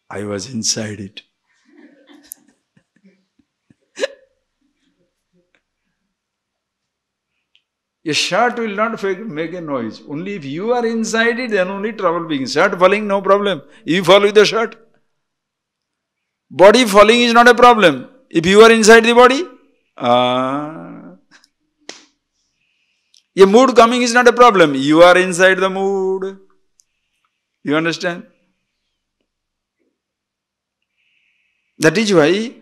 I was inside it. Your shirt will not make a noise. Only if you are inside it, then only trouble begins. Shirt falling, no problem. You fall with the shirt. Body falling is not a problem. If you are inside the body, a mood coming is not a problem. You are inside the mood. You understand? That is why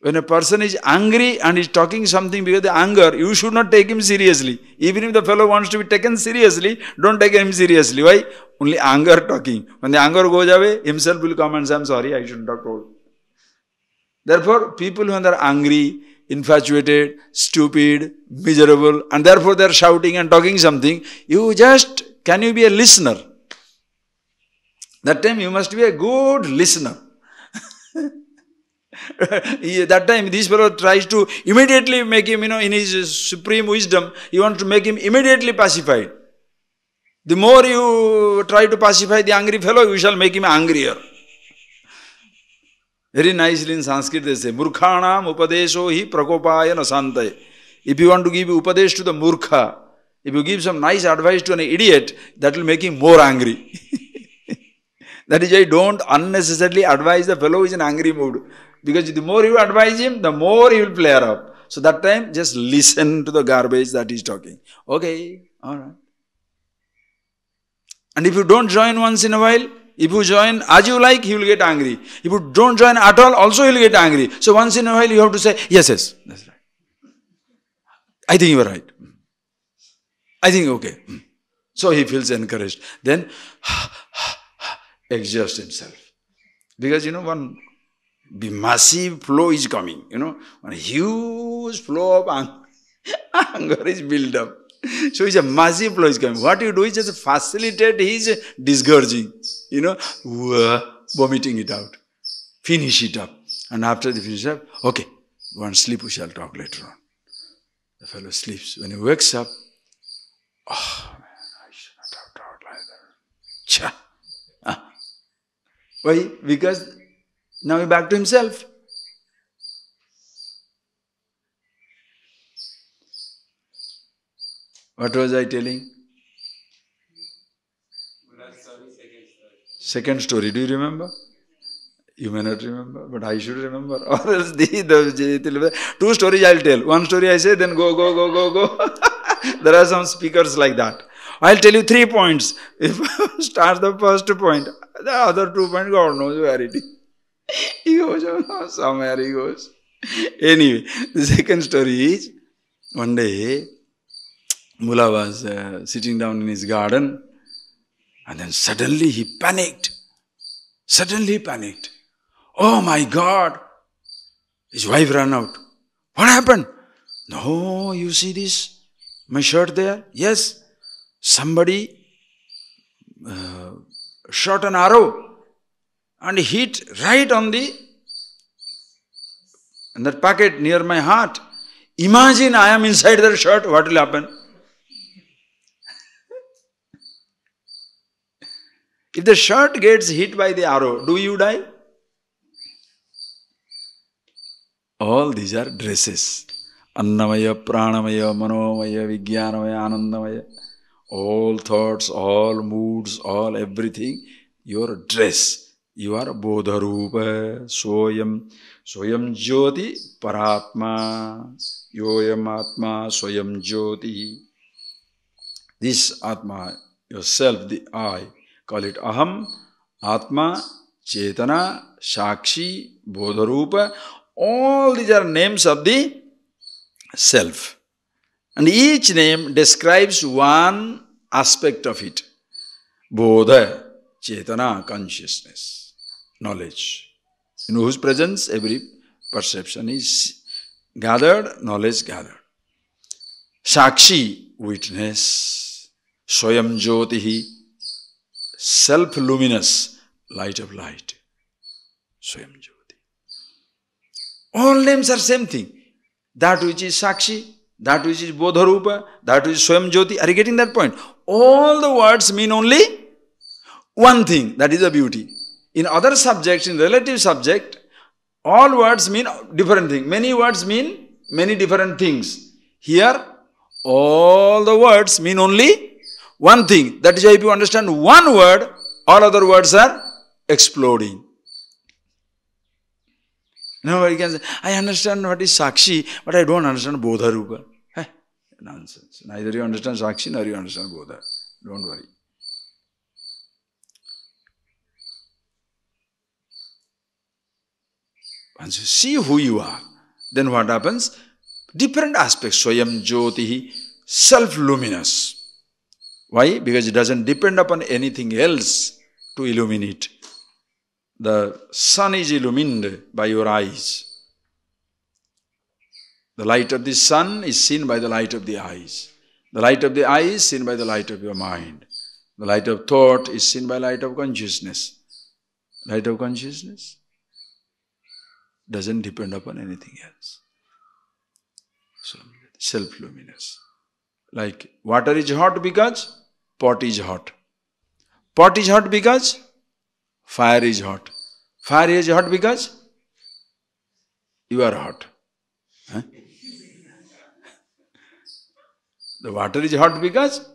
when a person is angry and is talking something because of the anger, you should not take him seriously. Even if the fellow wants to be taken seriously, don't take him seriously. Why? Only anger talking. When the anger goes away, himself will come and say, I'm sorry, I shouldn't have told. Therefore, people when they are angry, infatuated, stupid, miserable, and therefore they are shouting and talking something, can you be a listener? That time you must be a good listener. That time this fellow tries to immediately make him, in his supreme wisdom, he wants to make him immediately pacified. The more you try to pacify the angry fellow, you shall make him angrier. Very nicely in Sanskrit they say, Murkhanam upadesho hi prakopaya nasantaye. If you want to give upadesh to the murkha, if you give some nice advice to an idiot, that will make him more angry. That is why don't unnecessarily advise the fellow who is in angry mood. Because the more you advise him, the more he will flare up. So that time, just listen to the garbage that he is talking. Okay, alright. And if you don't join once in a while, if you join as you like, he will get angry. If you don't join at all, also he will get angry. So once in a while, you have to say, yes, that's right. I think you are right. I think okay. So he feels encouraged. Then, exhaust himself. Because one massive flow is coming, one huge flow of anger is built up. So it's a massive flow is coming. What you do is just facilitate his disgorging, vomiting it out. Finish it up. And after the finish up, okay, go and sleep, we shall talk later on. The fellow sleeps. When he wakes up, oh man, I should not have talked like that. Why? Because now he's back to himself. What was I telling? Second story. Do you remember? You may not remember, but I should remember. Or else two stories I'll tell. One story I say, then go. There are some speakers like that. I'll tell you 3 points. If start the first point, the other 2 points, God knows where it is. He goes, somewhere he goes. Anyway, the second story is, one day, Mullah was sitting down in his garden, and then suddenly he panicked. Oh my God! His wife ran out. What happened? No, you see this? My shirt there? Yes. Somebody shot an arrow and hit right on that packet near my heart. Imagine I am inside that shirt, what will happen? If the shirt gets hit by the arrow, do you die? All these are dresses. Annamaya, Pranamaya, Manomaya, Vijnanamaya, Anandamaya. All thoughts, all moods, all everything. Your dress. You are Bodharupa, Soyam Jyoti, Paratma, Yoyam Atma, Soyam Jyoti. This Atma, yourself, the I, call it Aham, Atma, Chetana, Shakshi, Bodharupa. All these are names of the self. And each name describes one aspect of it. Bodha, Chetana, consciousness, knowledge. In whose presence every perception is gathered, knowledge gathered. Sakshi, witness. Swayam Jyotihi, self-luminous, light of light. Swayam Jyoti. All names are same thing. That which is Sakshi, that which is Bodharupa, that which is Swayam Jyoti. Are you getting that point? All the words mean only one thing, that is the beauty. In other subjects, in relative subject, all words mean different things. Many words mean many different things. Here, all the words mean only one thing. That is why if you understand one word, all other words are exploding. Nobody can say, I understand what is Sakshi, but I don't understand Bodharupa. Nonsense. Neither you understand Sakshi, nor you understand Bodha. Don't worry. Once you see who you are, then what happens? Different aspects. Swayam Jyotihi, self-luminous. Why? Because it doesn't depend upon anything else to illuminate. The sun is illumined by your eyes. The light of the sun is seen by the light of the eyes. The light of the eye is seen by the light of your mind. The light of thought is seen by light of consciousness. Light of consciousness doesn't depend upon anything else. So, self-luminous. Like water is hot because pot is hot. Pot is hot because fire is hot. Fire is hot because you are hot. Huh? The water is hot because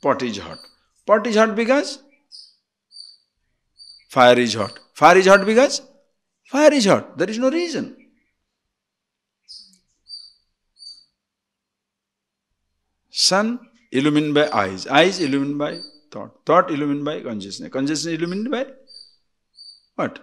pot is hot. Pot is hot because fire is hot. Fire is hot because fire is hot. There is no reason. Sun illumined by eyes. Eyes illumined by thought. Thought illumined by consciousness. Consciousness illumined by what?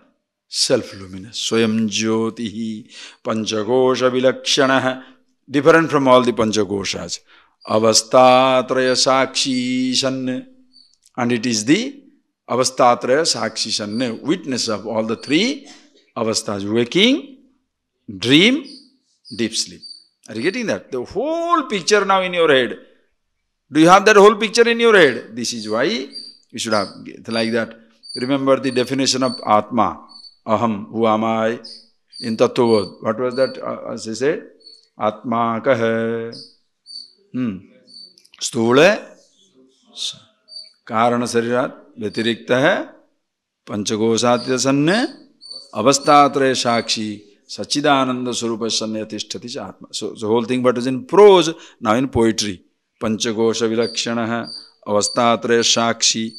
Self-luminous. Swayam Jyotihi Panchakosha Vilakshanaha. Different from all the Panchakoshas. Avastatraya Sakshi Sanna. And it is the Avastatraya Sakshi Sanna, witness of all the three avastas: waking, dream, deep sleep. Are you getting that? The whole picture now in your head. Do you have that whole picture in your head? This is why you should have like that. Remember the definition of Atma. Aham, who am I? In Tattvabodh. What was that as he said? Atma kah. Sthula Karana Sarirat Vyatirikta hai Panchakosatya sanne Avastatraya Sakshi Sachidananda Swarupa sanne Yatishtati Atma. So the whole thing but is in prose, now in poetry. Panchakosha Vilakshanaha Avastatraya Sakshi,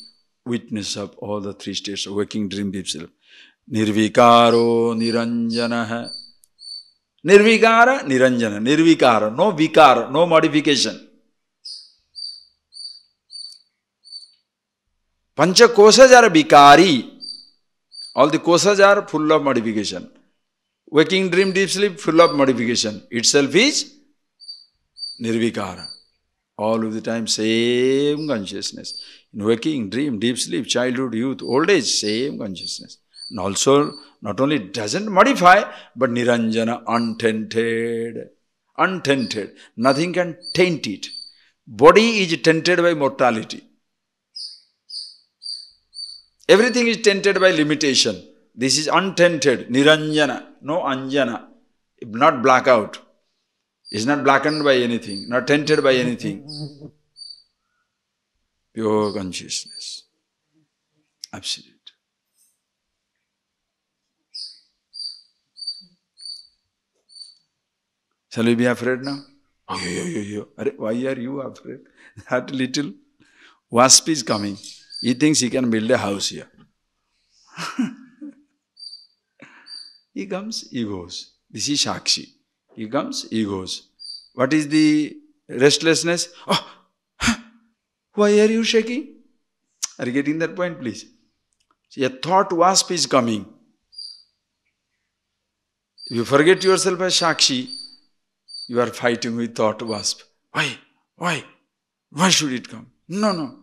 witness of all the three states of waking, dream, deep sleep. Nirvikaro Niranjanaha. Nirvikara, Niranjana. Nirvikara, no vikara, no modification. Panchakosas are vikari. All the kosas are full of modification. Waking, dream, deep sleep, full of modification. Itself is nirvikara. All of the time, same consciousness. In waking, dream, deep sleep, childhood, youth, old age, same consciousness. And also, not only doesn't modify, but niranjana, untainted. Untainted. Nothing can taint it. Body is tainted by mortality. Everything is tainted by limitation. This is untainted, niranjana, no anjana, not blackout. It's not blackened by anything, not tainted by anything. Pure consciousness. Absolute. Shall we be afraid now? Why are you afraid? That little wasp is coming. He thinks he can build a house here. He comes, he goes. This is Sakshi. He comes, he goes. What is the restlessness? Oh, why are you shaking? Are you getting that point, please? See, a thought wasp is coming. If you forget yourself as Sakshi, you are fighting with thought wasp. Why? Why? Why should it come? No.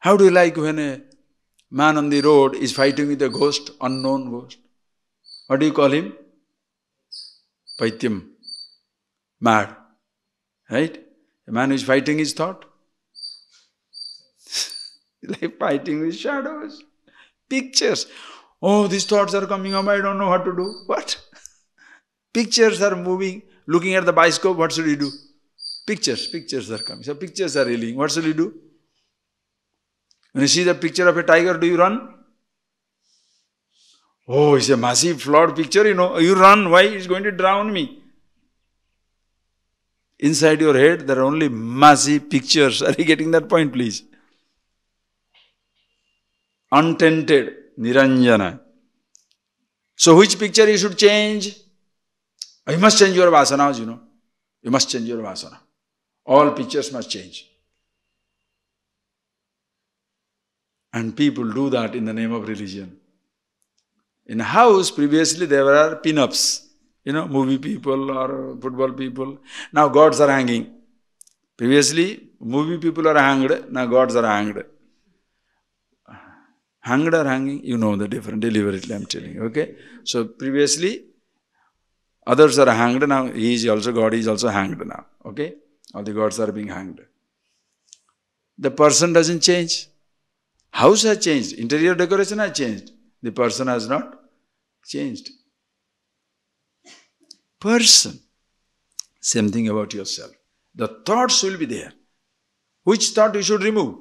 How do you like when a man on the road is fighting with a ghost, unknown ghost? What do you call him? Paityam, mad, right? A man who is fighting his thought, like fighting with shadows, pictures. Oh, these thoughts are coming up, I don't know what to do. What? Pictures are moving, looking at the bioscope, what should you do? Pictures are coming. So pictures are reeling, what should you do? When you see the picture of a tiger, do you run? Oh, it's a massive flawed picture, you run. Why? It's going to drown me. Inside your head, there are only massive pictures. Are you getting that point, please? Untented, Niranjana. So which picture you should change? You must change your vasanas, You must change your vasana. All pictures must change. And people do that in the name of religion. In a house, previously there were pin-ups, movie people or football people. Now gods are hanging. Previously, movie people are hanged, now gods are hanged. Hanged or hanging, you know the difference, deliberately I'm telling you, okay? So previously, others are hanged, now God is also hanged now, okay? All the gods are being hanged. The person doesn't change. House has changed, interior decoration has changed. The person has not changed. Person. Same thing about yourself. The thoughts will be there. Which thought you should remove?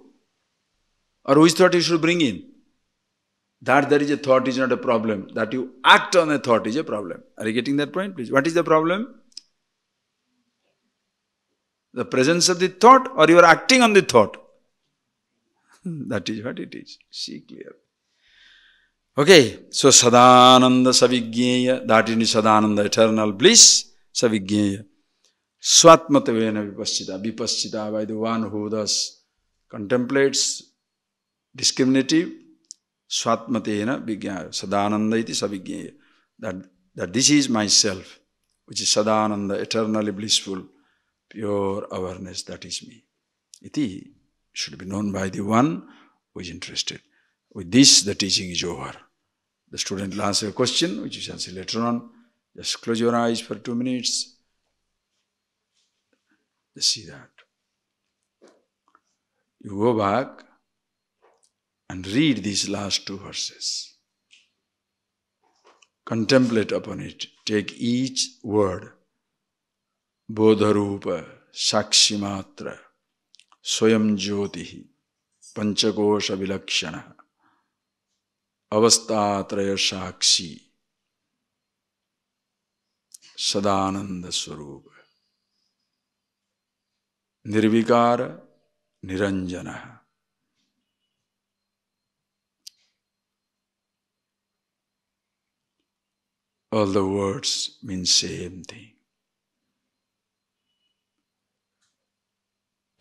Or which thought you should bring in? That there is a thought is not a problem. That you act on a thought is a problem. Are you getting that point, please? What is the problem? The presence of the thought, or you are acting on the thought? That is what it is. See clear. Okay, so Sadananda Savigneya, that is Sadananda, eternal bliss, Savigneya. Swatmatavena vipaschita, by the one who thus contemplates discriminative, Swatmatena Vignyaya, Sadananda iti Savigneya. That this is myself, which is Sadananda, eternally blissful, pure awareness, that is me. Iti should be known by the one who is interested. With this, the teaching is over. The student will answer a question, which you shall see later on. Just close your eyes for 2 minutes. Just see that. You go back and read these last 2 verses. Contemplate upon it. Take each word. Bodharupa, Sakshimatra, Swayam Jyotihi, Panchakosha Vilakshana, Avastatraya Sakshi, Sadananda Swarupa, Nirvikara, Niranjana. All the words mean same thing.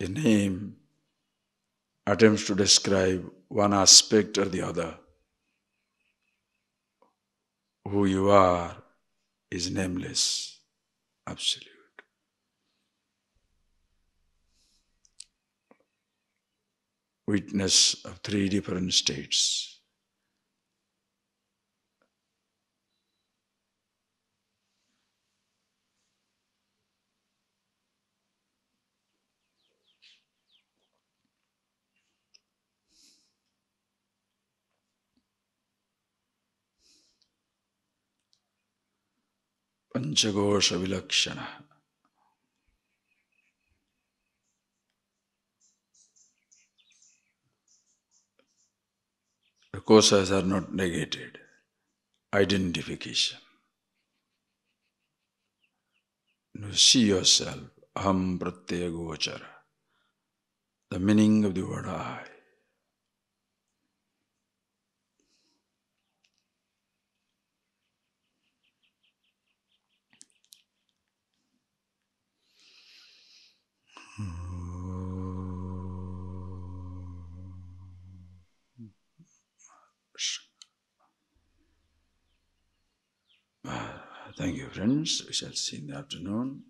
A name attempts to describe one aspect or the other. Who you are is nameless, absolute. Witness of 3 different states. Panchakosha Vilakshana. The koshas are not negated. Identification. You see yourself, aham pratyaya gochara. The meaning of the word I. Thank you, friends. We shall see in the afternoon.